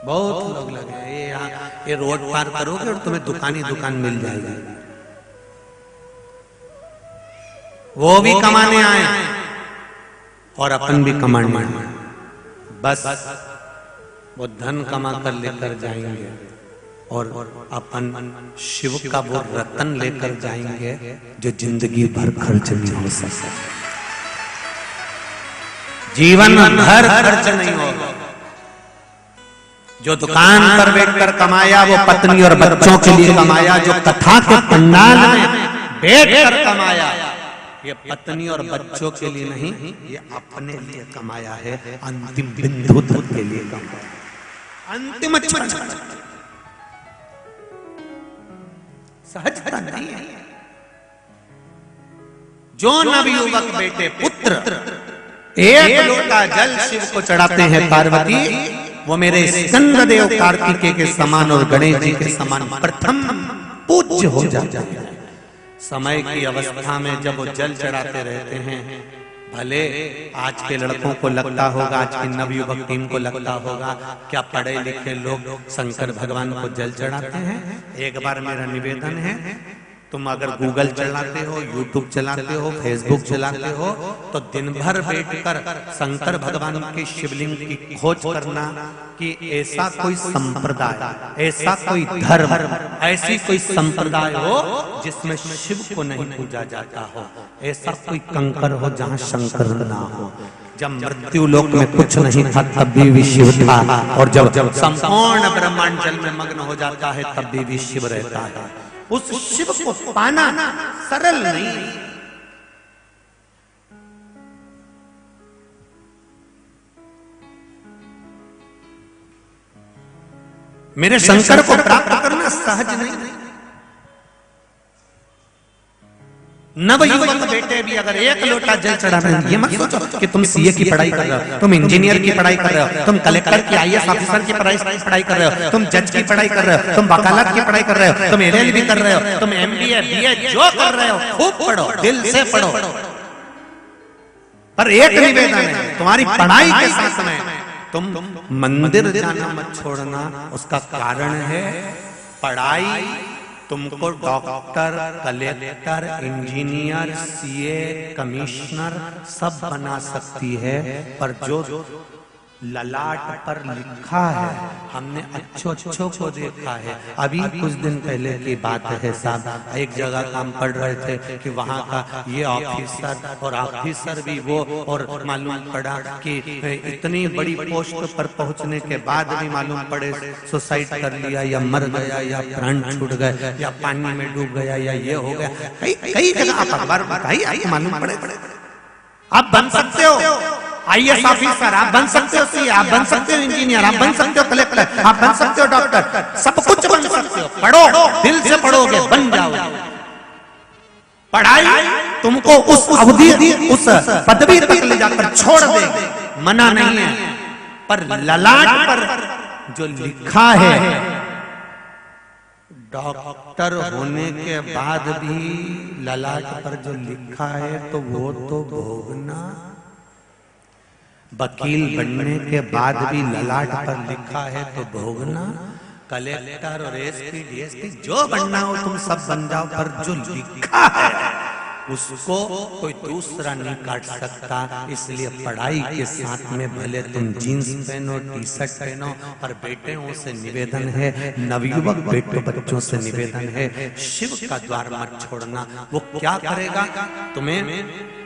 बहुत लोग लगे ये यहाँ, ये रोड पार करोगे और तुम्हें दुकान ही दुकान मिल जाएगी। वो भी कमाने आए और अपन भी कमाने आए, बस वो धन कमा कर लेकर जाएंगे और अपन शिव का वो रतन लेकर जाएंगे जो जिंदगी भर खर्च नहीं हो सकता, जीवन भर खर्च नहीं होगा। जो दुकान पर बैठकर कमाया वो पत्नी और बच्चों के लिए कमाया, जो कथा के पंडाल में बैठकर कमाया ये पत्नी और बच्चों के लिए नहीं, ये अपने लिए कमाया है, अंतिम बिंदु तक के लिए कमाया, अंतिम क्षण। सहजता नहीं है। जो नवयुवक बेटे पुत्र 1 लोटा जल शिव को चढ़ाते हैं पार्वती, वो मेरे स्कंददेव कार्तिकेय के समान और गणेश जी के समान प्रथम पूज्य हो जाते हैं। समय की अवस्था में जब वो जल चढ़ाते रहते हैं, भले आज के लड़कों को लगता होगा, आज की नवयुवक टीम को लगता होगा क्या पढ़े लिखे लोग शंकर भगवान को जल चढ़ाते हैं। एक बार मेरा निवेदन है, तुम अगर गूगल चलाते हो, यूट्यूब चलाते हो, फेसबुक चलाते हो, तो दिन भर बैठकर शंकर भगवान के शिवलिंग की खोज करना कि ऐसा कोई संप्रदाय, ऐसा कोई धर्म, ऐसी कोई संप्रदाय हो जिसमें शिव को नहीं पूजा जाता हो, ऐसा कोई कंकर हो जहां शंकर ना हो। जब मृत्यु लोक में कुछ नहीं था तब भी शिव था, और जब संपूर्ण ब्रह्मांड जल में मग्न हो जाता है तब भी शिव रहता है। उस शिव को पाना सरल नहीं। मेरे शंकर को प्राप्त करना सहज नहीं। नवयुवक बेटे भी अगर 1 लोटा जल चढ़ाना, ये मत सोचो कि तुम सीए की पढ़ाई कर रहे हो, तुम इंजीनियर की पढ़ाई कर रहे हो, तुम कलेक्टर की आईएएस ऑफिसर की पढ़ाई कर रहे हो, तुम जज की पढ़ाई कर रहे हो, तुम वकालत की पढ़ाई कर रहे हो, तुम एलएलबी कर रहे हो, तुम एमबीए बीए जो कर रहे हो खूब पढ़ो, दिल से पढ़ो। पर एक निवेदन है, तुम्हारी पढ़ाई के साथ में तुम मंदिर जाना मत छोड़ना। उसका कारण है पढ़ाई तुमको doctor, collector, engineer, CA, commissioner सब बना सकती है, पर जो ललाट पर लिखा है, हमने अच्छों को देखा है। अभी कुछ दिन पहले की बात है साहब, एक जगह काम पढ़ रहे थे कि वहाँ का ये ऑफिसर और ऑफिसर भी वो, और मालूम पड़ा कि इतनी बड़ी पोस्ट पर पहुँचने के बाद भी मालूम पड़े सुसाइड कर लिया, या मर गया, या प्राण छूट गए, या पानी में डूब गया, या ये हो गया। कई जगह आप अखबार बताइए, मालूम पड़े। आप बन सकते हो आईएएस ऑफिसर, आप बन सकते हो सीए, आप बन सकते हो इंजीनियर, आप बन सकते हो कलेक्टर, आप बन सकते हो डॉक्टर, सब कुछ बन सकते हो। पढ़ो, दिल से पढ़ोगे बन जाओगे। पढ़ाई तुमको उस अवधि, उस पदवी तक ले जाकर छोड़ देगी, मना नहीं है, पर ललाट पर जो लिखा है, डॉक्टर होने के बाद भी ललाट पर जो लिखा है तो वो तो भोगना। वकील बनने के बाद भी ललाट पर लिखा है तो भोगना। कलेक्टर और एसपी डीएसपी जो बनना हो तुम सब बन जाओ, पर जो लिखा है उसको कोई दूसरा नहीं काट सकता। इसलिए पढ़ाई के साथ में भले तुम जीन्स पहनो, टी शर्ट पहनो, पर बेटियों से निवेदन है, नवयुवक बेटों बच्चों से निवेदन है, शिव का द्वार मत छोड़ना। वो क्या करेगा? तुम्हें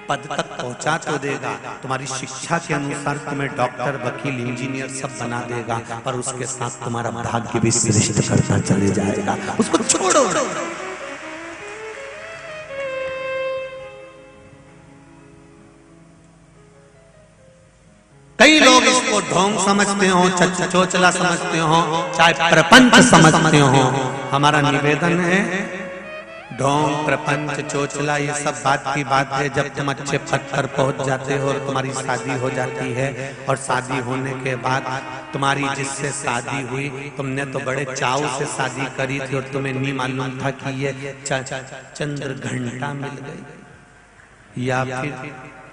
पद तक पहुंचा तो देगा, तुम्हारी शिक्षा के अनुसार तुम्हें डॉक्टर, वकील, इंजीनियर सब बना देगा, पर उसके साथ तुम्हारा भाग्य भी श्रेष्ठ करता चले जाएगा। उसको छोड़ो। कई लोग इसको ढोंग समझते हो, चोचला समझते हो, चाहे प्रपंच समझते हो। हमारा निवेदन है, ढोंग, प्रपंच, चोचला ये सब बात की बात है जब तुम अच्छे पद पर पहुंच जाते हो और तुम्हारी शादी हो जाती है। और शादी होने के बाद तुम्हारी जिससे शादी हुई, तुमने तो बड़े चाव से शादी करी थी और तुम्हें नहीं मालूम था कि ये चंद्र घंटा मिल गई या फिर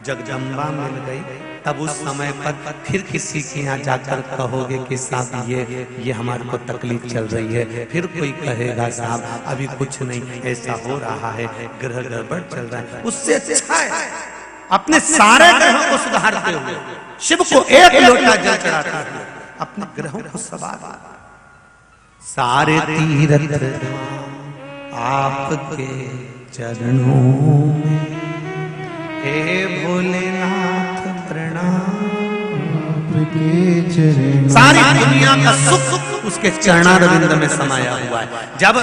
जगदम्बा मिल गई, तब उस समय पर फिर किसी के यहाँ जाकर कहोगे कि साहब ये हमारे को तकलीफ चल रही है। फिर कोई कहेगा साहब अभी कुछ नहीं, ऐसा हो रहा है, ग्रह गड़बड़ चल रहा है। उससे अच्छा है अपने सारे ग्रहों को सुधारते हुए शिव को एक लोटा जल चढ़ाता है, अपने ग्रहों को सवार। सारे तीर्थ आपके चरणों में, हे भोलेनाथ प्रणाम। आपके चरणों, सारी दुनिया का सुख उसके चरणारविंद में समाया हुआ है। जब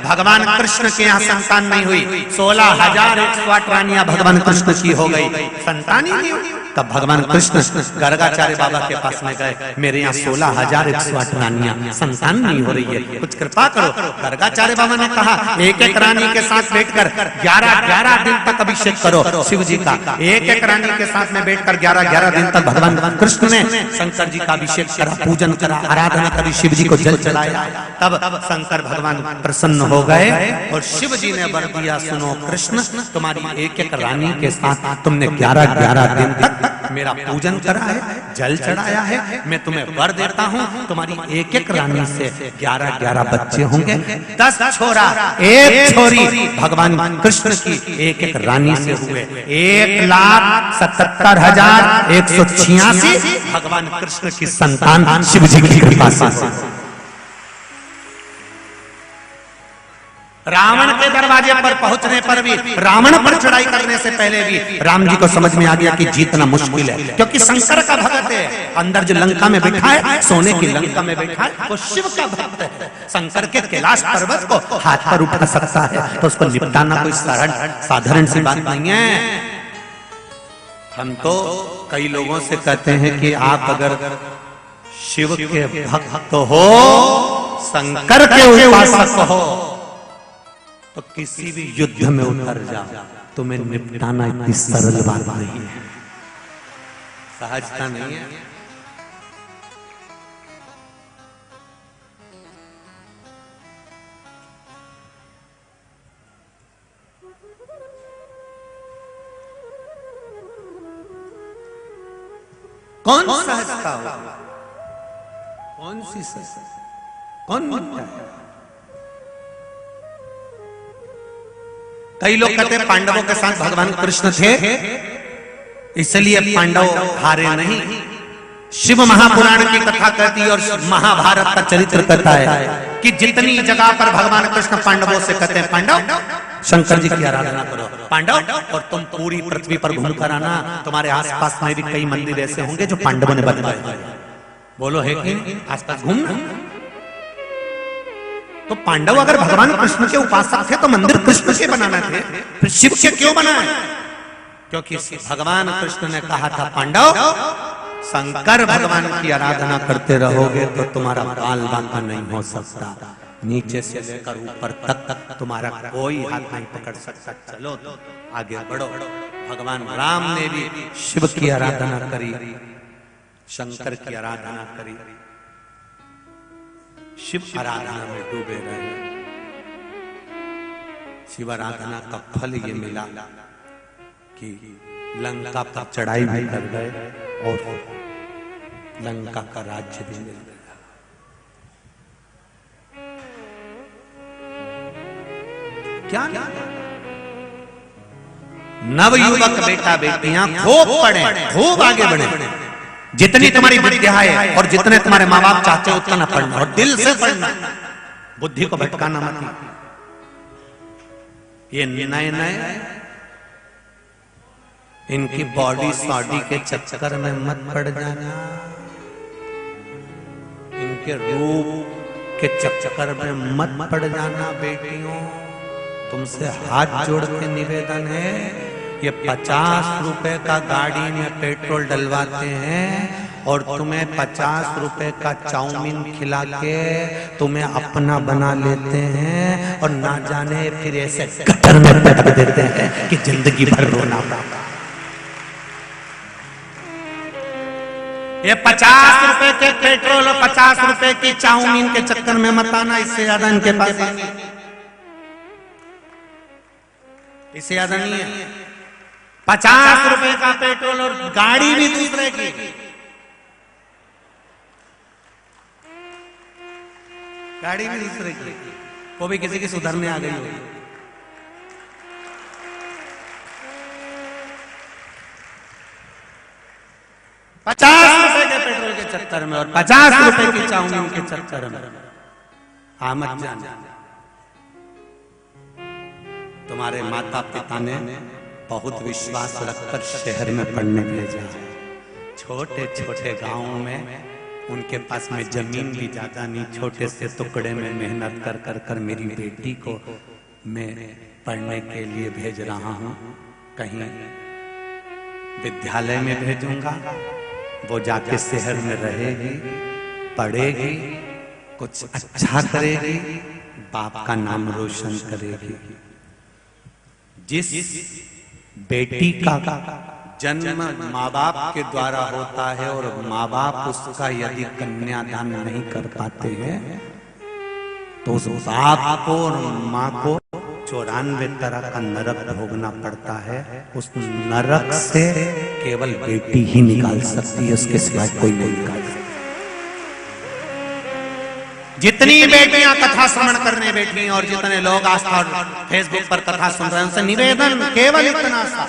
भगवान कृष्ण के यहाँ संतान नहीं हुई, 16,108 रानियां भगवान कृष्ण की हो गई, संतान ही नहीं हुई, तब भगवान कृष्ण गर्गाचार्य बाबा के पास में गए, मेरे यहाँ 16,108 रानियां, संतान नहीं हो रही है, कुछ कृपा करो। गर्गाचार्य बाबा ने कहा एक एक रानी के साथ बैठकर 11-11 दिन तक अभिषेक करो शिव जी का। एक एक रानी के साथ में बैठकर 11-11 दिन तक भगवान कृष्ण ने शंकर जी का अभिषेक करा, पूजन करा, आराधना करी, शिव जी को जल चढ़ाया। तब शंकर भगवान प्रसन्न हो गए और शिव जी ने वर दिया, सुनो कृष्ण, तुम्हारी एक एक रानी के साथ तुमने 11-11 दिन तक मेरा पूजन करा है, जल चढ़ाया है, मैं तुम्हें वर देता हूँ, तुम्हारी एक एक रानी से 11-11 बच्चे होंगे, 10 छोरा 1 छोरी भगवान कृष्ण की एक एक रानी से हुए। 1,77,186 भगवान कृष्ण की संतान शिव जी की कृपा से। रावण के दरवाजे पर पहुंचने पर भी, रावण पर चढ़ाई करने से पहले भी राम जी को समझ में आ गया कि जीतना मुश्किल है, क्योंकि शंकर का भक्त है। अंदर जो लंका में बैठा है, सोने की लंका में बैठा है, वो शिव का भक्त है। शंकर के कैलाश पर्वत को हाथ पर उठा सकता है, तो उसको निपटाना कोई साधारण सी बात नहीं है। हम तो कई लोगों से कहते हैं कि आप अगर शिव के भक्त हो, शंकर के उपासक हो, तो किसी भी युद्ध में उतर जाओ, तुम्हें निपटाना इतनी सरल बात नहीं है, सहजता नहीं है। कौन सहजता हो, कौन सी सहजता, कौन मानता है? कई लोग कहते हैं पांडवों के साथ भगवान कृष्ण थे, इसलिए पांडव हारे नहीं। शिव महापुराण की कथा कहती है और महाभारत का चरित्र कहता है कि जितनी जगह पर भगवान कृष्ण पांडवों से कहते हैं, पांडव शंकर जी की आराधना करो, पांडव, और तुम पूरी पृथ्वी पर घूम कर आना, तुम्हारे आसपास में भी कई मंदिर ऐसे होंगे जो पांडवों ने बनवाए। बोलो है कि आसपास घूमना। तो पांडव अगर भगवान कृष्ण के उपासक थे तो मंदिर कृष्ण के बनाना थे, फिर शिव के क्यों बनाए? क्योंकि भगवान कृष्ण ने कहा था, पांडव शंकर भगवान की आराधना करते रहोगे तो तुम्हारा बाल बांका नहीं हो सकता, नीचे से लेकर ऊपर तक तुम्हारा कोई हाथ नहीं पकड़ सकता, चलो तो आगे बढ़ो। भगवान राम ने भी शिव की आराधना करी, शंकर की आराधना करी, शिव आराधना में डूबे रहे। शिव आराधना का फल ये मिला कि लंका पर चढ़ाई भी कर गए और लंका का राज्य भी मिल गया। क्या नवयुवक बेटा बेटियां खूब पढ़े, खूब आगे बढ़े। जितनी तुम्हारी विद्या है और जितने तुम्हारे माँ बाप चाहते हो उतना पढ़ना और दिल से पढ़ना, बुद्धि को भटकाना मत। ये नए नए इनकी बॉडी सॉडी के चक्कर में मत पड़ जाना, इनके रूप के चक्कर में मत पड़ जाना। बेटियों, तुमसे हाथ जोड़ के निवेदन है, ये 50 रुपए का गाड़ी में पेट्रोल डलवाते हैं और तुम्हें 50 रुपए का चाउमीन खिला के तुम्हें अपना बना लेते हैं और ना जाने फिर ऐसे गटर में पटक देते हैं कि जिंदगी भर रोना पड़ता। ये 50 रुपए के पेट्रोल और 50 रुपए की चाउमीन के चक्कर में मत आना, इससे ज्यादा इनके पास इससे ज्यादा नहीं है। 50 रुपए का पेट्रोल और गाड़ी भी दूसरे की, गाड़ी भी दूसरे की, वो भी किसी की सुधरने आ गई होगी। 50 रुपए के पेट्रोल के चक्कर में और 50 रुपए की चाउमीन के चक्कर में आमद जान। तुम्हारे माता पिता ने बहुत विश्वास रखकर शहर में पढ़ने भेजा, छोटे छोटे गांवों में उनके पास में जमीन भी ज्यादा नहीं, छोटे से टुकड़े में मेहनत कर कर कर मेरी बेटी को मैं पढ़ने के लिए भेज रहा हूं। कहीं विद्यालय में भेजूंगा, वो जाके शहर में रहेगी, पढ़ेगी, कुछ अच्छा करेगी, बाप का नाम रोशन करेगी। जिस बेटी का जन्म माँ बाप के द्वारा होता है और माँ बाप उसका यदि कन्यादान नहीं कर पाते हैं तो उस बाप को और माँ को 94 तरह का नरक भोगना पड़ता है। उस नरक से केवल बेटी ही निकाल सकती है, उसके सिवाय कोई नहीं निकाल सकता। जितनी बेटियां कथा श्रवण करने बैठी हैं और जितने लोग आस्था और फेसबुक पर कथा सुन रहे हैं, उनसे निवेदन केवल इतना सा,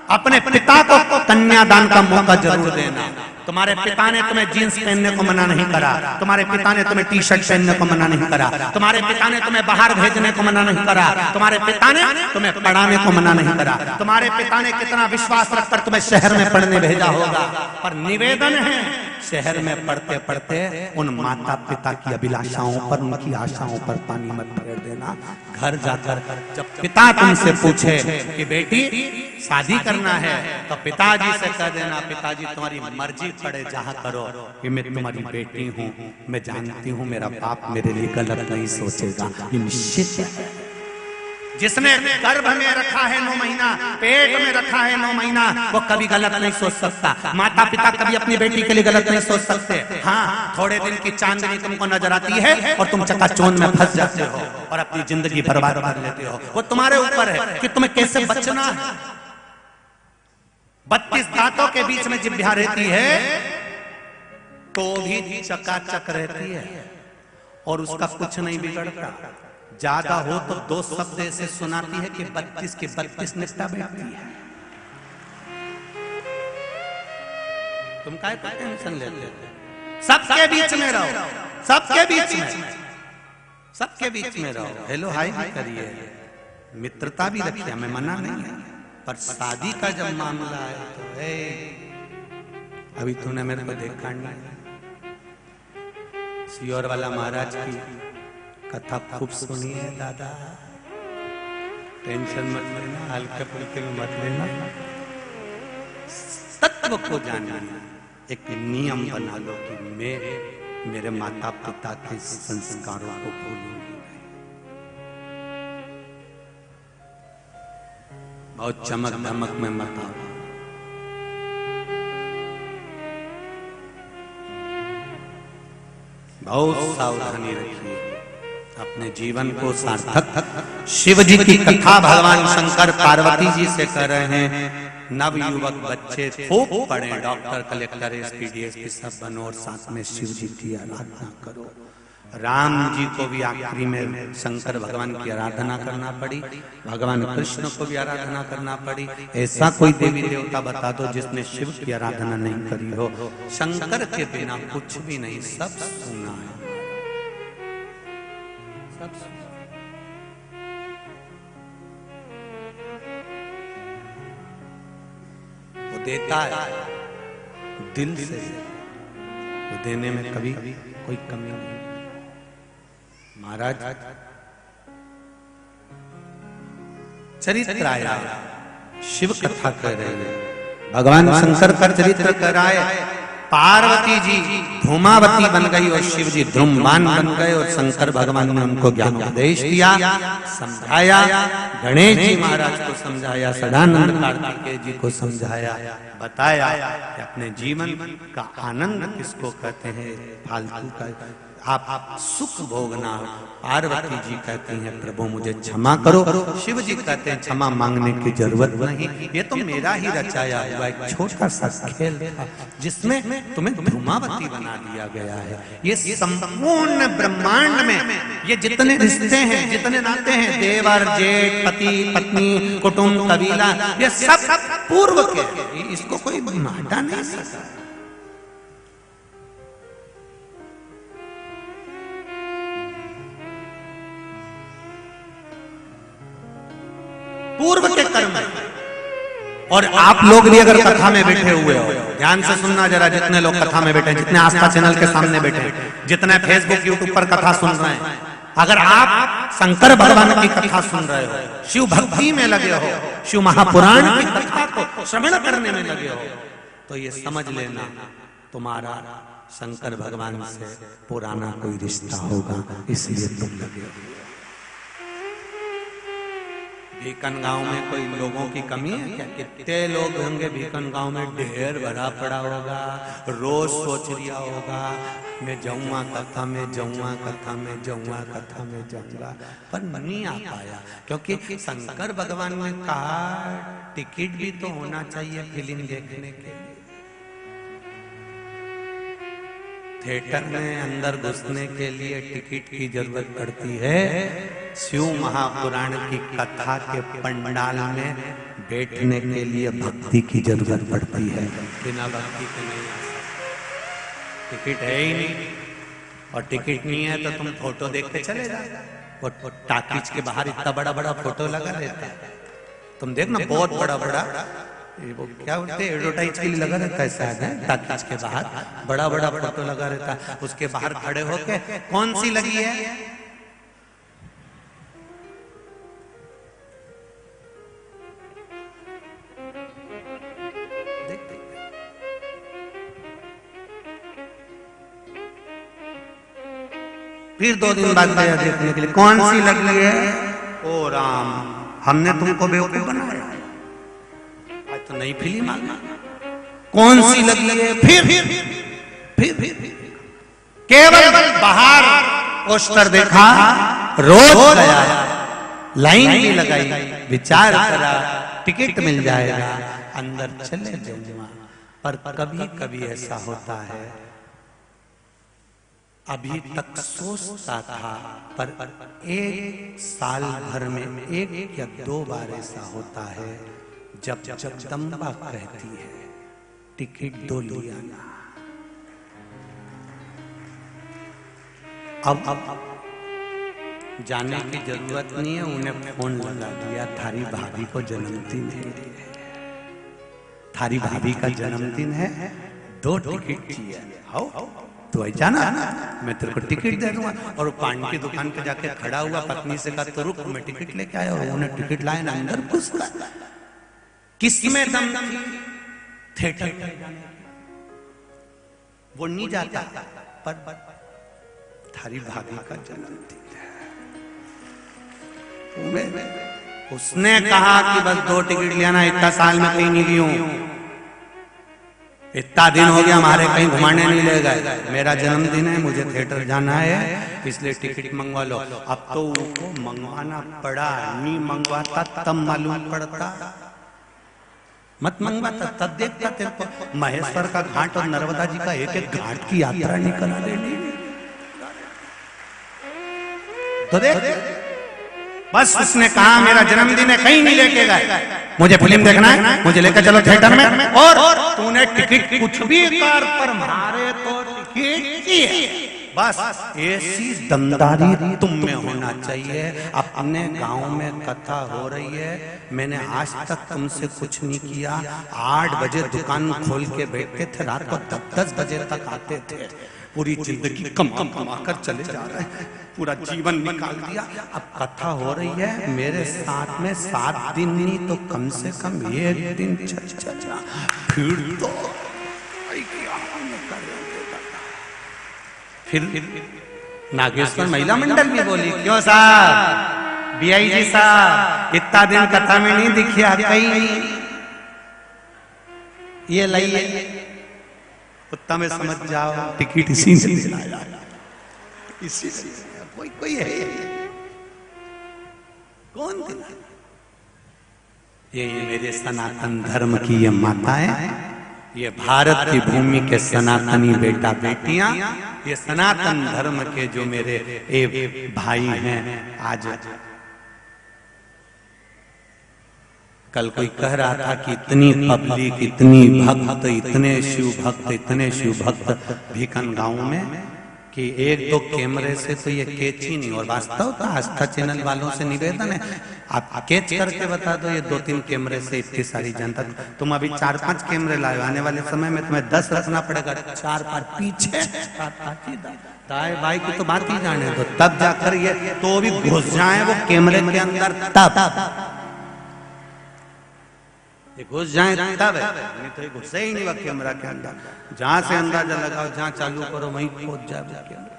अपने पिता को कन्यादान का मौका जरूर देना। तुम्हारे पिता ने तुम्हें जीन्स पहनने को मना नहीं करा, तुम्हारे पिता ने तुम्हें टी शर्ट पहनने को मना नहीं करा, तुम्हारे पिता ने तुम्हें बाहर भेजने को मना नहीं करा, तुम्हारे पिता ने तुम्हें पढ़ाने को मना नहीं करा, तुम्हारे पिता ने कितना विश्वास रखकर तुम्हें शहर में पढ़ने भेजा होगा। पर निवेदन है, शहर में पढ़ते पढ़ते उन माता पिता की अभिलाषाओं पर, उनकी आशाओं पर पानी मत फेर देना। घर जाकर जब पिता तुमसे पूछे कि बेटी शादी करना है तो पिताजी से कह देना, पिताजी तुम्हारी मर्जी पड़े जहाँ करो, कि मैं तुम्हारी बेटी हूँ, मैं जानती हूँ मेरा बाप मेरे लिए गलत नहीं सोचेगा, ये निश्चित है। जिसने गर्भ में रखा है 9 महीना, पेट में रखा है 9 महीना, वो कभी गलत नहीं सोच सकता। माता पिता कभी अपनी बेटी के लिए गलत नहीं सोच सकते। हाँ, थोड़े दिन की चांदनी तुमको नजर आती है और तुम चकाचौंध में फंस जाते हो और अपनी जिंदगी बर्बाद कर लेते हो। वो तुम्हारे ऊपर है कि तुम्हें कैसे बचना है। 32 दांतों के बीच में जिभ्या रहती है तो भी चकाचक रहती है और उसका कुछ नहीं बिगड़ता। ज्यादा हो तो 2 शब्द ऐसे सुनाती है कि 32 के 32 निष्ठा बैठती है। तुम काय टेंशन लेते? सबके बीच में रहो, सबके बीच में, सबके बीच में रहो। हेलो हाय भी करिए, मित्रता भी रखिए, हमें मना नहीं है। पर शादी का जब मामला है तो अभी तूने मेरे को देखा नहीं। सियोर वाला महाराज की कथा खूब सुनी है दादा, टेंशन मत लेना, हल्के फुल्के में मत लेना, तत्व को जानना। एक नियम बना लो कि मैं मेरे माता पिता के संस्कारों को भूलूंगी नहीं। बहुत चमक धमक में मत आओ। बहुत सावधानी रखिए, अपने जीवन को सार्थक। शिव जी की कथा भगवान शंकर पार्वती जी से कर रहे हैं। नवयुवक बच्चे खूब पढ़े, डॉक्टर, कलेक्टर, एसपी, डीएसपी सब बनो और साथ में शिव जी की आराधना करो। राम जी को भी आखिरी में शंकर भगवान की आराधना करना पड़ी, भगवान कृष्ण को भी आराधना करना पड़ी। ऐसा कोई देवी देवता बता दो जिसने शिव की आराधना नहीं करी हो। शंकर के बिना कुछ भी नहीं, सब सुना है, सब सुना। वो देता है दिल से, वो देने में कभी कोई कमी नहीं। महाराज चरित्र आया, शिव कथा कर रहे हैं, भगवान शंकर का चरित्र कराए। पार्वती जी धूमावती बन गई और शिव जी ध्रुमवान बन गए, और शंकर भगवान ने उनको ज्ञानोपदेश दिया, समझाया। गणेश जी महाराज को समझाया, सदानंद कार्तिकेय जी को समझाया, बताया कि अपने जीवन का आनंद किसको कहते हैं, फालतू का आप सुख भोगना। पार्वती जी कहती हैं प्रभु मुझे क्षमा करो, शिव जी कहते हैं क्षमा मांगने की जरूरत नहीं, ये तो मेरा ही रचाया हुआ एक छोटा सा खेल था जिसमें तुम्हें धूमावती बना दिया गया है। ये संपूर्ण ब्रह्मांड में ये जितने रिश्ते हैं, जितने नाते हैं, देवर जेठ, पति पत्नी, कुटुंब, कबीला, ये सब पूर्व के, इसको कोई हटा नहीं सकता। पूर्व के कर्म। और आप लोग भी अगर कथा में बैठे हुए हो, ध्यान से सुनना जरा, जितने लोग कथा में बैठे हैं, जितने आस्था चैनल के सामने बैठे हैं, जितने फेसबुक यूट्यूब पर कथा सुन रहे हैं, अगर आप शंकर भगवान की कथा सुन रहे हो, शिव भक्ति में लगे हो, शिव महापुराण की कथा को श्रवण करने में लगे हो, तो ये समझ लेना तुम्हारा शंकर भगवान से पुराना कोई रिश्ता होगा, इसलिए तुम लगे हो। भीकन गांव में कोई लोगों की कमी है क्या? कितने लोग होंगे भीकन गांव में, ढेर भरा पड़ा होगा, रोज सोच रिया होगा मैं जाऊंगा कथा में, जाऊंगा कथा में, जाऊंगा कथा में, जाऊंगा, पर नहीं आ पाया। क्योंकि शंकर भगवान ने कहा टिकट भी तो होना चाहिए फिल्म देखने के लिए। थिएटर में अंदर घुसने के लिए टिकट की जरूरत पड़ती है, शिव महापुराण की कथा के पंडाल में बैठने के लिए भक्ति की जरूरत पड़ती है। बिना भक्ति के नहीं आ सकते। टिकट है ही नहीं, और टिकट नहीं है तो तुम फोटो देख के चले जाओ। और टाकीज के बाहर इतना बड़ा बड़ा फोटो लगा रहता है, तुम देखना बहुत बड़ा बड़ा, वो क्या बोलते हैं, एडवर्टाइज के लिए लगा रहता है शायद, टाकीज के बाहर बड़ा बड़ा फोटो लगा रहता है। उसके बाहर खड़े होके कौन सी लगी है, फिर 2 दिन बाद गया देखने के लिए, कौन सी लगी है, ओ राम हमने तुमको बेवकूफ बनाया, आज तो नई फिल्म आ गई। कौन सी लगी है, फिर केवल बाहर पोस्टर देखा, रोज गया, लाइन भी लगाई, विचार करा टिकट मिल जाएगा, अंदर चले जाऊंगा। पर कभी कभी ऐसा होता है, अभी तक सोचता था, पर 1 साल भर में 1 या 2 बार ऐसा होता है जब जगदम्बा कहती है टिकट दो लिया ना। अब जाने की जरूरत नहीं है, उन्हें फोन लगा दिया, थारी भाभी को जन्मदिन है, थारी भाभी का जन्मदिन है, 2 टिकट चाहिए, आओ तो ऐसा ना मैं तेरे को टिकट दे दूंगा। और पान की दुकान पे जाके खड़ा हुआ, पत्नी से कहा तो रुक मैं टिकट लेके आया, उन्होंने टिकट लाए ना, अंदर घुस गया। किसमें दम थी? थिएटर वो नहीं जाता, पर थारी भाभी का जन्मदिन है, उसने कहा कि बस 2 टिकट लेना, इतना साल में कहीं नहीं ली हूं, इतना दिन हो गया हमारे कहीं घुमाने नहीं ले गए, मेरा जन्मदिन है, मुझे थिएटर जाना है, इसलिए टिकट मंगवा लो। अब तो उनको मंगवाना पड़ा, नहीं मंगवाता तब मालूम पड़ता, मत मंगवाता तब देखता तेरे को महेश्वर का घाट और नर्मदा जी का एक घाट की यात्रा नहीं करा देनी। तो देख, बस उसने कहा मेरा जन्मदिन है, कहीं नहीं लेके गए, मुझे फिल्म देखना है, मुझे लेकर चलो थिएटर में, और तूने टिकट कुछ भी कर पर मारे तो टिकट की है। बस ऐसी दमदारी तुम में होना चाहिए। अपने गांव में कथा हो रही है, मैंने आज तक तुमसे कुछ नहीं किया। 8 बजे दुकान खोल के बैठते थे, रात को 10 बजे तक आते थे, पूरी जिंदगी कमा कर चले जा रहे हैं, पूरा जीवन निकाल दिया। अब कथा हो रही है, मेरे साथ में 7 दिन नहीं तो कम से कम 1 दिन चल फिर तो फिर नागेश्वर महिला मंडल भी बोली, क्यों साहब, BI जी साहब, इतना दिन कथा में नहीं दिखिया कहीं, ये लाइए उत्तम में समझ जाओ, टिकट इसी से दिलाया, इसी से कोई है कौन दिला? ये मेरे सनातन धर्म की ये माताएं, ये भारत की भूमि के सनातनी बेटा बेटियां, ये सनातन धर्म के जो मेरे भाई हैं। आज कल कोई कह रहा था कि इतनी पब्लिक, इतनी भक्त, इतने शिव भक्त भीकन गांव में कि 1-2 कैमरे से तो ये कैच ही नहीं। और वास्तव का आस्था चैनल वालों से निवेदन है, आप कैच करके बता दो ये 2-3 कैमरे से इतनी सारी जनता। तुम अभी 4-5 कैमरे लाए, आने वाले समय में तुम्हें 10 रखना पड़ेगा, 4-5 पीछे, दाएं बाई की तो बात ही जाने दो, तब जाकर ये तो भी घुस जाए वो कैमरे के अंदर, तब ये घुस जाए तब है, नहीं तो ये घुसे ही नहीं वो कैमरा के अंदर। जहां से अंदाजा लगाओ, जहां चालू करो वहीं पहुंच जाए वो कैमरा।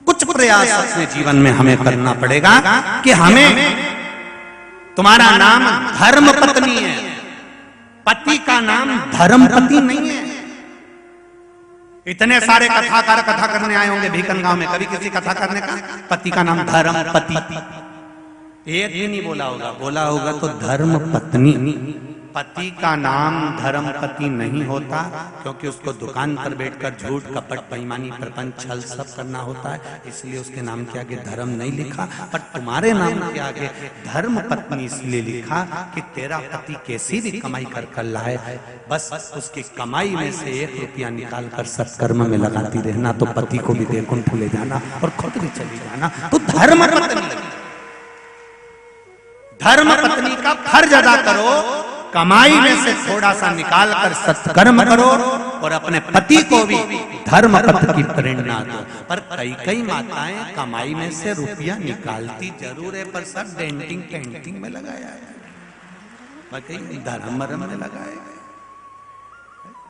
कुछ प्रयास अपने जीवन में हमें करना पड़ेगा कि हमें, तुम्हारा नाम धर्म पत्नी है, पति का नाम धर्म पति नहीं है। इतने सारे कथाकार कथा करने आए होंगे भीकन गांव में, कभी किसी कथा करने का पति का नाम धर्म पति एक ही नहीं बोला होगा, बोला होगा तो धर्म पत्नी। पति का नाम धर्म पति नहीं होता, क्योंकि उसको दुकान पर बैठकर झूठ कपट बेईमानी प्रपंच छल सब करना होता है, इसलिए उसके नाम के आगे धर्म नहीं लिखा। पर तुम्हारे नाम के आगे धर्म पत्नी इसलिए लिखा कि तेरा पति कैसी भी कमाई कर लाए, बस उसकी कमाई में से 1 रुपया निकाल कर सत्कर्म में लगाती रहना, तो पति को भी वैकुंठ ले जाना और खुद भी चली जाना। तो धर्म पत्नी, धर्म पत्नी का फर्ज अदा करो, कमाई में से थोड़ा सा निकाल कर सत्कर्म करो और अपने पति को भी धर्म पथ की प्रेरणा दो। पर कई माताएं कमाई में से रुपया निकालती जरूर है, पर सब डेंटिंग पेंटिंग में लगाया है, कहीं धर्म में लगाया है।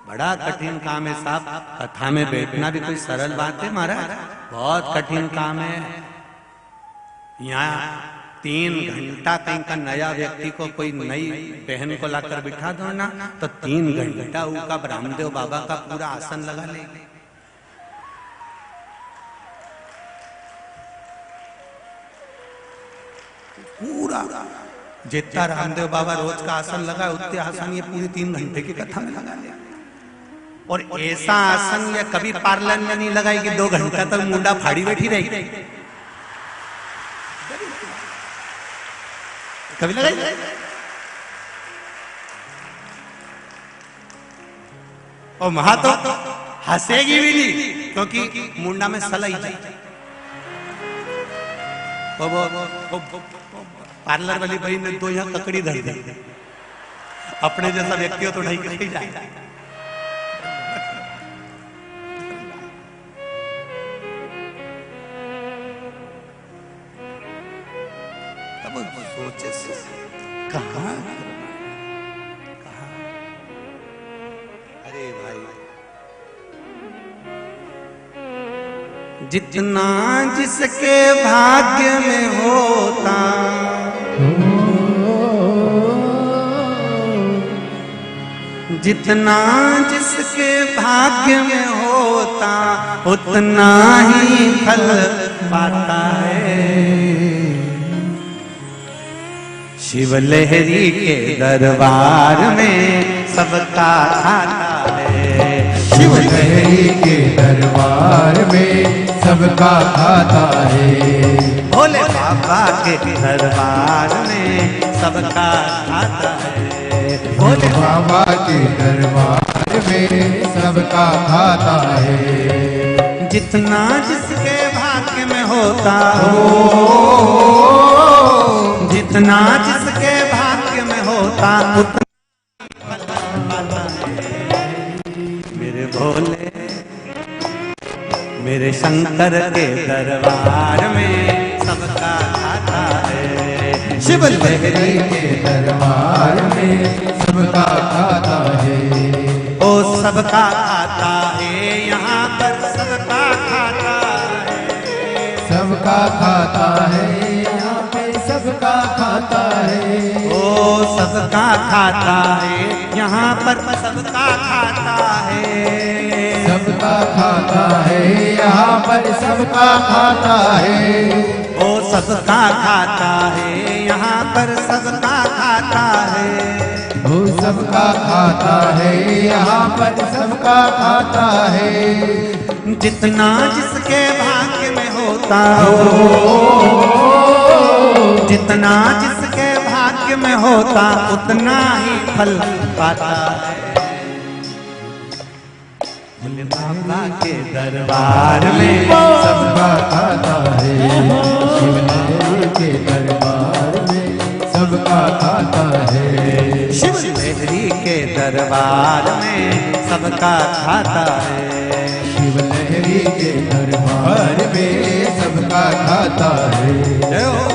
बड़ा कठिन काम है साहब, कथा में बैठना भी कोई सरल बात है महाराज, बहुत कठिन काम है। यहाँ 3 घंटा कहीं का नया व्यक्ति को, कोई नई बहन को लाकर बिठा दो ना, तो 3 घंटा उनका रामदेव बाबा का पूरा आसन लगा लेगी। पूरा जितना रामदेव बाबा रोज का आसन लगा, उतने आसन ये पूरी 3 घंटे की कथा में लगा लिया। और ऐसा आसन ये कभी पार्लर में नहीं लगाएगी, 2 घंटा तक मुंडा फाड़ी बैठी रहेगी, कभी लगाई? और वहां तो हंसेगी भी नहीं, क्योंकि मुंडा में सलाई जाए। वो पार्लर वाली भाई ने 2 यहाँ ककड़ी धर दी, अपने जैसा व्यक्ति हो तो ढाई के जाए। सोचे से कहाँ, अरे भाई, जितना जिसके भाग्य में होता, जितना जिसके भाग्य में होता उतना ही फल पाता है। शिव लहरी के दरबार में सबका खाता है। शिव लहरी के दरबार में सबका खाता है। भोले बाबा के दरबार में सबका खाता है। भोले बाबा के दरबार में सबका खाता है। जितना जिसके भाग्य में होता हो, जितना जिसके भाग्य में होता उतना मेरे भोले मेरे शंकर के दरबार में सबका खाता है। शिव लहरी के दरबार में सबका खाता है। ओ सबका खाता है, यहाँ पर सबका खाता है। सबका खाता है, यहाँ पे सबका खाता है। ओ सबका खाता है, यहाँ पर सबका खाता है। सबका खाता है, यहाँ पर सबका खाता है। ओ सबका खाता है, यहाँ पर सबका खाता है। वो सबका खाता है, यहाँ पर सबका खाता है। जितना जिसके भाग्य में होता हो, जितना जिसके भाग्य में होता उतना ही फल पाता है। भोले बाबा के दरबार में सबका खाता है। शिव लहरी के दरबार में सबका खाता है। शिव लहरी के दरबार में सबका खाता है। शिव लहरी के दरबार में सबका खाता है। जय हो।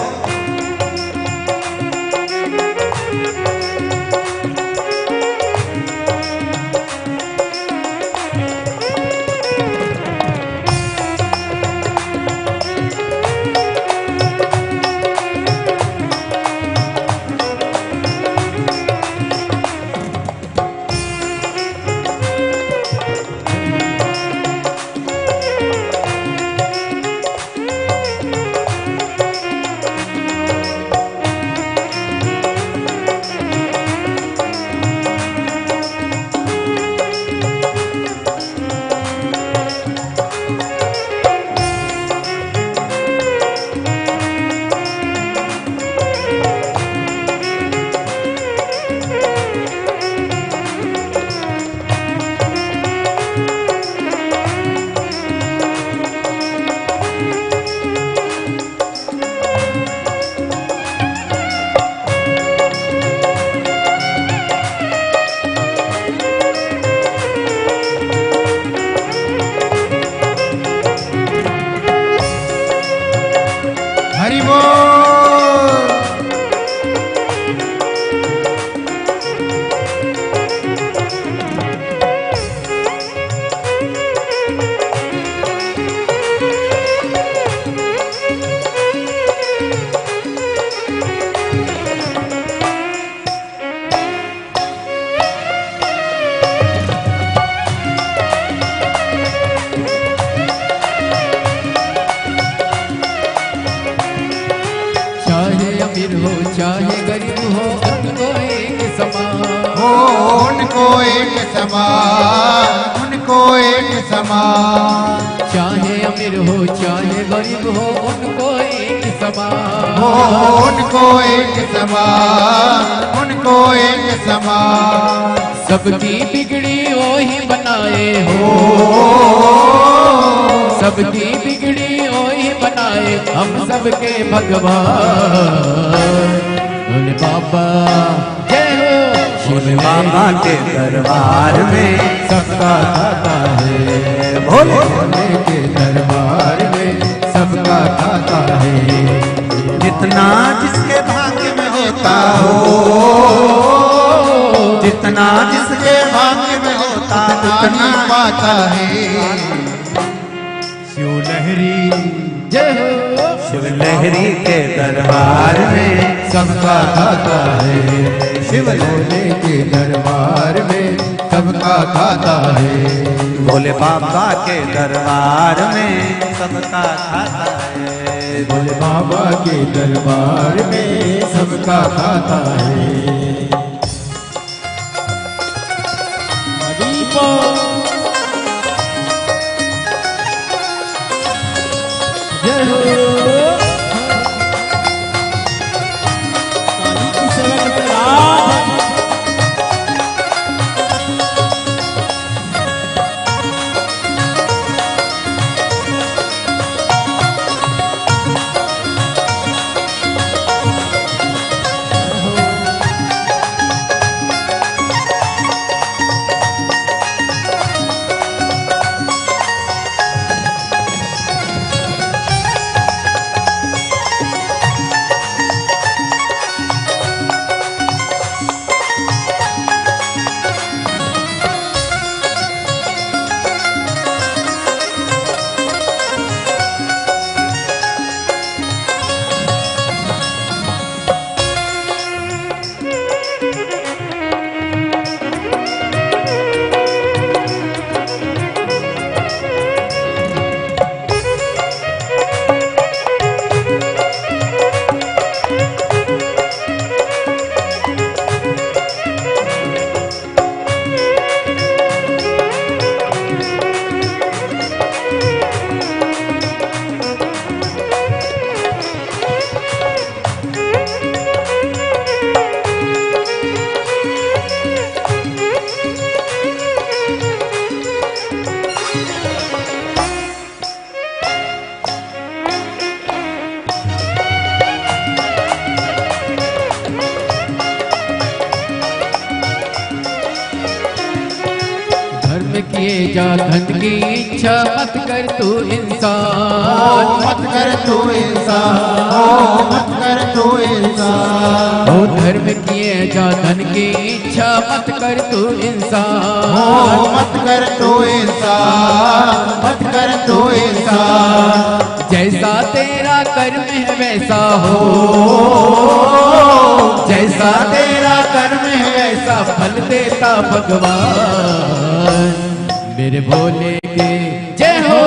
हरि बोल। चाहे अमीर हो चाहे गरीब हो, उनको एक समान हो, उनको एक समान, उनको एक समान। चाहे अमीर हो चाहे गरीब हो, उनको एक समान हो, उनको एक समान, उनको एक समान। सबकी बिगड़ी वही बनाए हो, सबकी बिगड़ी वही बनाए हम सबके भगवान। भोले बाबा जय हो। शिव बाबा के दरबार में सबका खाता है। भोले भोले के दरबार में सबका खाता है। जितना जिसके भाग्य में होता हो, जितना जिसके भाग्य में होता उतना ही पाता है। शिव लहरी जय हो। शिव लहरी के दरबार में सबका खाता है। शिव भोले के दरबार में सबका खाता है। भोले बाबा के दरबार में सबका खाता है। भोले बाबा के दरबार में सबका खाता है। जय हो काली की सेवा करते राज किए जा धन की इच्छा मत कर तू इंसान, मत कर तू इंसान, मत कर तू इंसान। ओ धर्म किए जा धन की इच्छा मत कर तू इंसान, मत कर तू इंसान, मत कर तू इंसान। जैसा तेरा कर्म है वैसा हो, जैसा तेरा कर्म है वैसा फल देता भगवान। मेरे भोले के जय हो,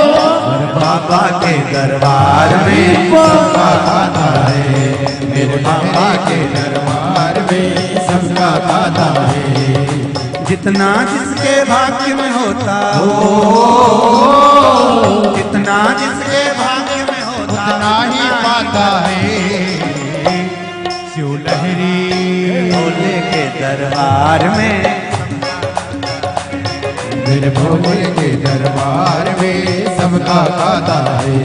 और बाबा के दरबार में सबका खाता है, मेरे बाबा के दरबार में सबका खाता है। जितना जिसके भाग्य में होता हो, जितना जिसके भाग्य में होता उतना ही पाता है। शिव लहरी भोले के दरबार में, मेरे भोले के दरबार में सबका खाता है।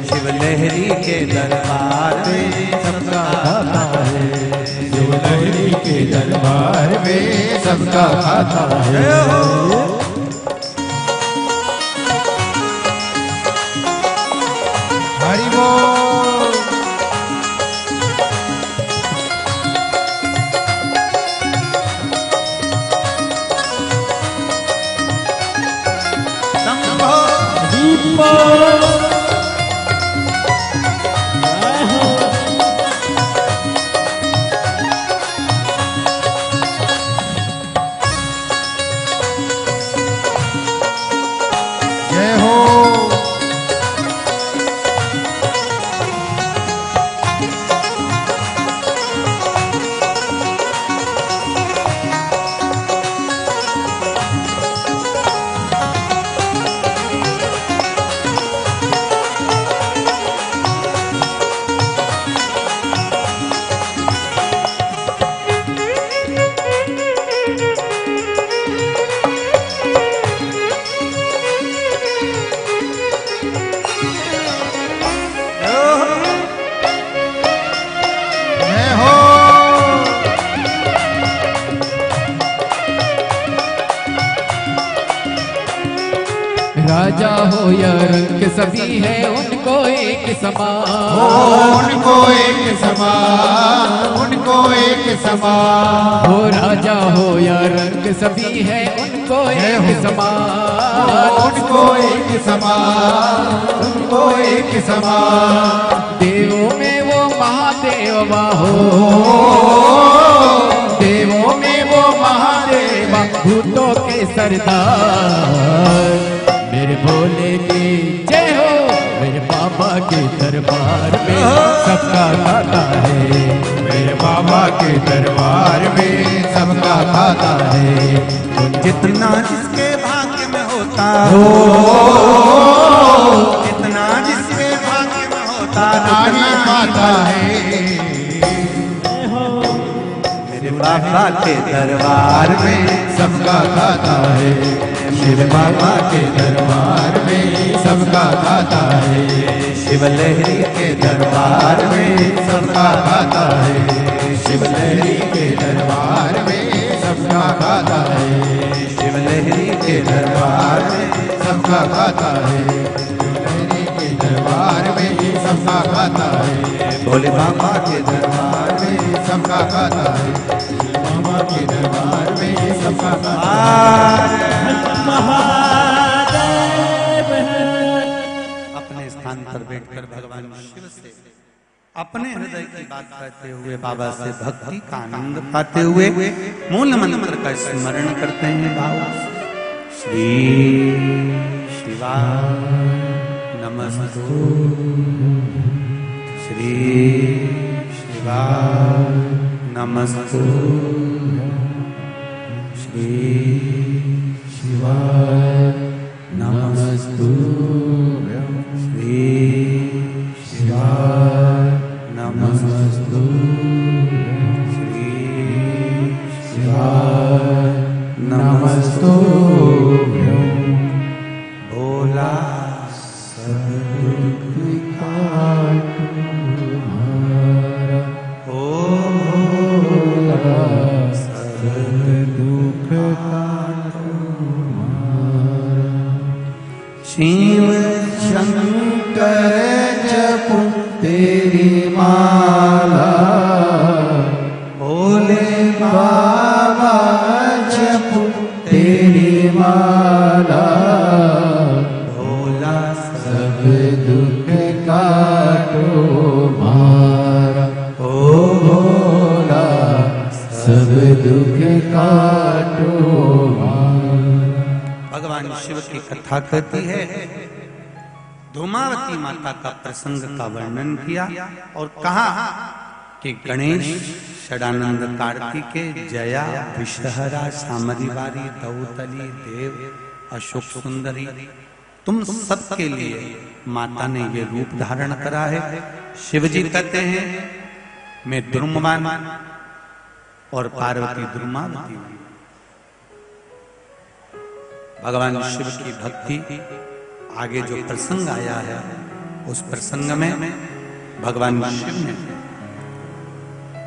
शिव लहरी के दरबार में सबका खाता है, शिव लहरी के दरबार में सबका खाता है। हरि बोल। जय हो। जय हो। राजा हो या रंग सभी है उनको एक समान, उनको एक समान, उनको एक समान। हो राजा हो या रंग सभी है उनको एक समान, उनको एक समान, उनको एक समान। देवों में वो महादेव बाहो, देवों में वो महादेव भूतों के सरदार। मेरे भोले की जय हो, मेरे बाबा के दरबार में सबका खाता है, मेरे बाबा के दरबार में सबका खाता है। जितना जिसके भाग्य होता हो, इतना जिसके भाग्य में होता नहीं पाता है। मेरे बाबा के दरबार में सबका खाता है, मेरे बाबा के दरबार में सबका खाता है, शिवलहरी के दरबार में सबका खाता है, शिवलहरी के दरबार में सबका खाता है, शिवलहरी के दरबार में सबका खाता है, शिवलहरी के दरबार में सबका खाता है, भोले बाबा के दरबार में सबका खाता है, बाबा के दरबार में सबका खाता महादेव है। अपने स्थान पर बैठकर भगवान शिव से अपने हृदय की बात करते हुए बाबा से भक्ति का आनंद पाते हुए मूल मंत्र का स्मरण करते हैं। भाव श्री शिवाय नमस्तु, श्री शिवाय नमस्तु, श्री शिवाय नमस्तु, श्री शिवाय नमस्तु, श्री शिवाय नमस्तु। भोला सब दुख काटो, ओ भोला सब दुख काटो। शिव शंकर जपू तेरी माला, भोले बाबा जपू तेरी माला, भोला सब दुख काटो मारा, ओ भोला सब दुख काटो मारा। भगवान शिव की कथा कहती है, धूमावती माता का प्रसंग का वर्णन किया और कहा कि गणेश, षडानंद, कार्तिकेय, जया, विषहरा, सामरीवारी, दौतली, देव, अशोक सुंदरी, तुम सबके लिए माता ने ये रूप धारण करा है। शिवजी कहते हैं मैं द्रुमवान और पार्वती द्रुमावती हुई। भगवान शिव की भक्ति आगे जो प्रसंग आया है उस प्रसंग में भगवान शिव ने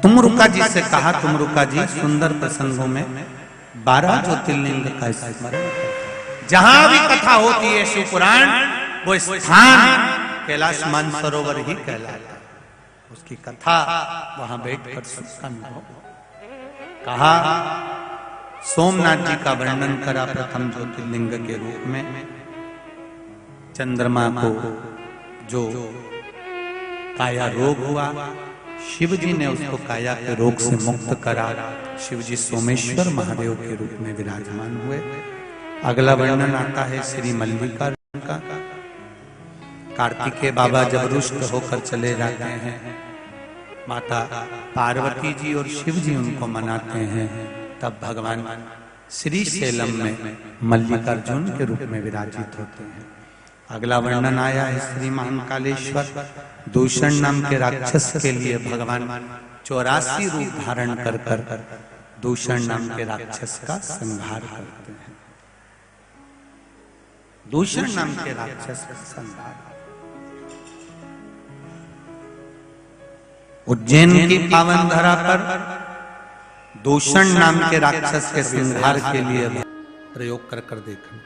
तुमरुका जी से कहा, तुमरुका जी सुंदर प्रसंगों में 12 ज्योतिर्लिंग का स्मरण, जहां भी कथा होती है शिव पुराण, वो स्थान कैलाश मानसरोवर ही कहलाता है। उसकी कथा वहां बैठकर सुनना हो। कहा सोमनाथ जी का वर्णन करा प्रथम ज्योतिर्लिंग के रूप में। चंद्रमा को जो काया रोग हुआ, शिव जी ने उसको काया के रोग से मुक्त करा। शिव जी सोमेश्वर महादेव के रूप में विराजमान हुए। अगला वर्णन आता है श्री मल्लिकार्जुन का। कार्तिकेय बाबा जब रुष्ट होकर चले जाते हैं, माता पार्वती जी और शिव जी उनको मनाते हैं, तब भगवान श्री शैलम में मल्लिकार्जुन के रूप में विराजित होते हैं। अगला वर्णन आया है श्री महाकालेश्वर। दूषण नाम के राक्षस के लिए भगवान 84 रूप धारण कर कर दूषण नाम के राक्षस का संहार करते हैं। दूषण नाम के राक्षस का संहार। उज्जैन की पावन धरा पर दूषण नाम के राक्षस के संहार के लिए प्रयोग कर कर देखना।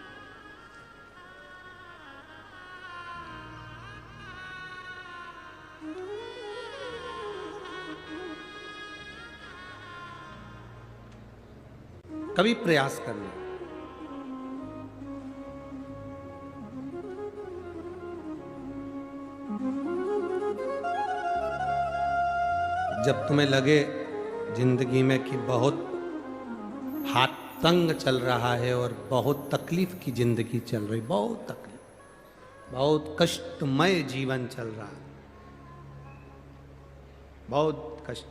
कभी प्रयास करना। जब तुम्हें लगे जिंदगी में कि बहुत हाथ तंग चल रहा है और बहुत तकलीफ की जिंदगी चल रही, बहुत तकलीफ, बहुत कष्टमय जीवन चल रहा है, बहुत कष्ट।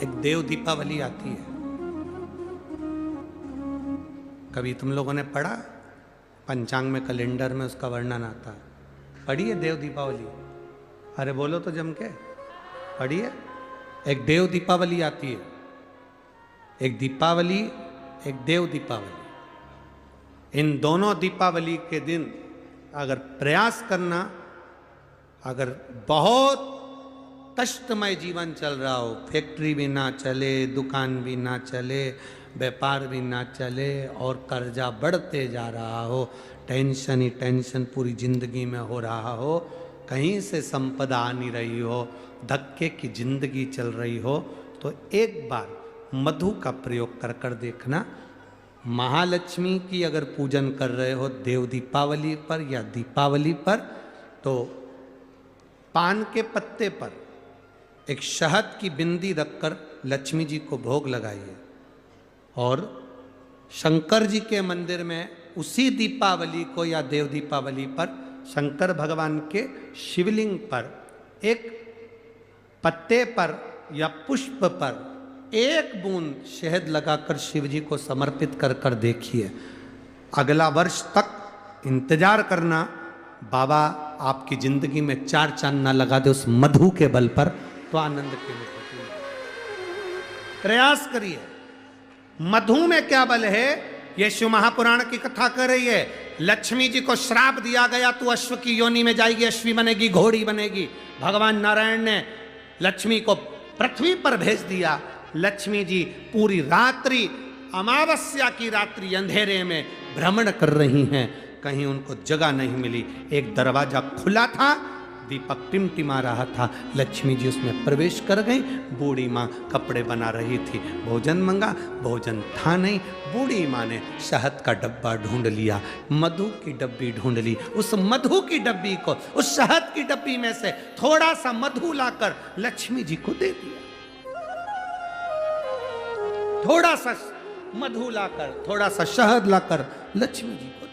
एक देव दीपावली आती है। कभी तुम लोगों ने पढ़ा? पंचांग में, कैलेंडर में उसका वर्णन आता है। पढ़िए देव दीपावली? अरे बोलो तो जम के, पढ़िए। एक देव दीपावली आती है, एक दीपावली, एक देव दीपावली। इन दोनों दीपावली के दिन अगर प्रयास करना, अगर बहुत कष्टमय जीवन चल रहा हो, फैक्ट्री भी ना चले, दुकान भी ना चले, व्यापार भी ना चले और कर्जा बढ़ते जा रहा हो, टेंशन ही टेंशन पूरी जिंदगी में हो रहा हो, कहीं से संपदा आ नहीं रही हो, धक्के की जिंदगी चल रही हो, तो एक बार मधु का प्रयोग कर कर देखना। महालक्ष्मी की अगर पूजन कर रहे हो देव दीपावली पर या दीपावली पर, तो पान के पत्ते पर एक शहद की बिंदी रखकर लक्ष्मी जी को भोग लगाइए और शंकर जी के मंदिर में उसी दीपावली को या देव दीपावली पर शंकर भगवान के शिवलिंग पर एक पत्ते पर या पुष्प पर एक बूंद शहद लगाकर शिव जी को समर्पित कर कर देखिए। अगला वर्ष तक इंतजार करना, बाबा आपकी जिंदगी में चार चांद ना लगा दे उस मधु के बल पर, तो आनंद के लिए प्रयास करिए। मधु में क्या बल है? ये शिव महापुराण की कथा कर रही है। लक्ष्मी जी को श्राप दिया गया, तू अश्व की योनि में जाएगी, अश्वी बनेगी, घोड़ी बनेगी। भगवान नारायण ने लक्ष्मी को पृथ्वी पर भेज दिया। लक्ष्मी जी पूरी रात्रि, अमावस्या की रात्रि अंधेरे में भ्रमण कर रही हैं, कहीं उनको जगह नहीं मिली। एक दरवाजा खुला था, दीपक टिमटिमा रहा था, लक्ष्मी जी उसमें प्रवेश कर गई। बूढ़ी माँ कपड़े बना रही थी, भोजन मंगा, भोजन था नहीं। बूढ़ी माँ ने शहद का डब्बा ढूंढ लिया, मधु की डब्बी ढूंढ ली। उस मधु की डब्बी को, उस शहद की डब्बी में से थोड़ा सा मधु लाकर लक्ष्मी जी को दे दिया। थोड़ा सा मधु लाकर, थोड़ा सा शहद लाकर लक्ष्मी जी को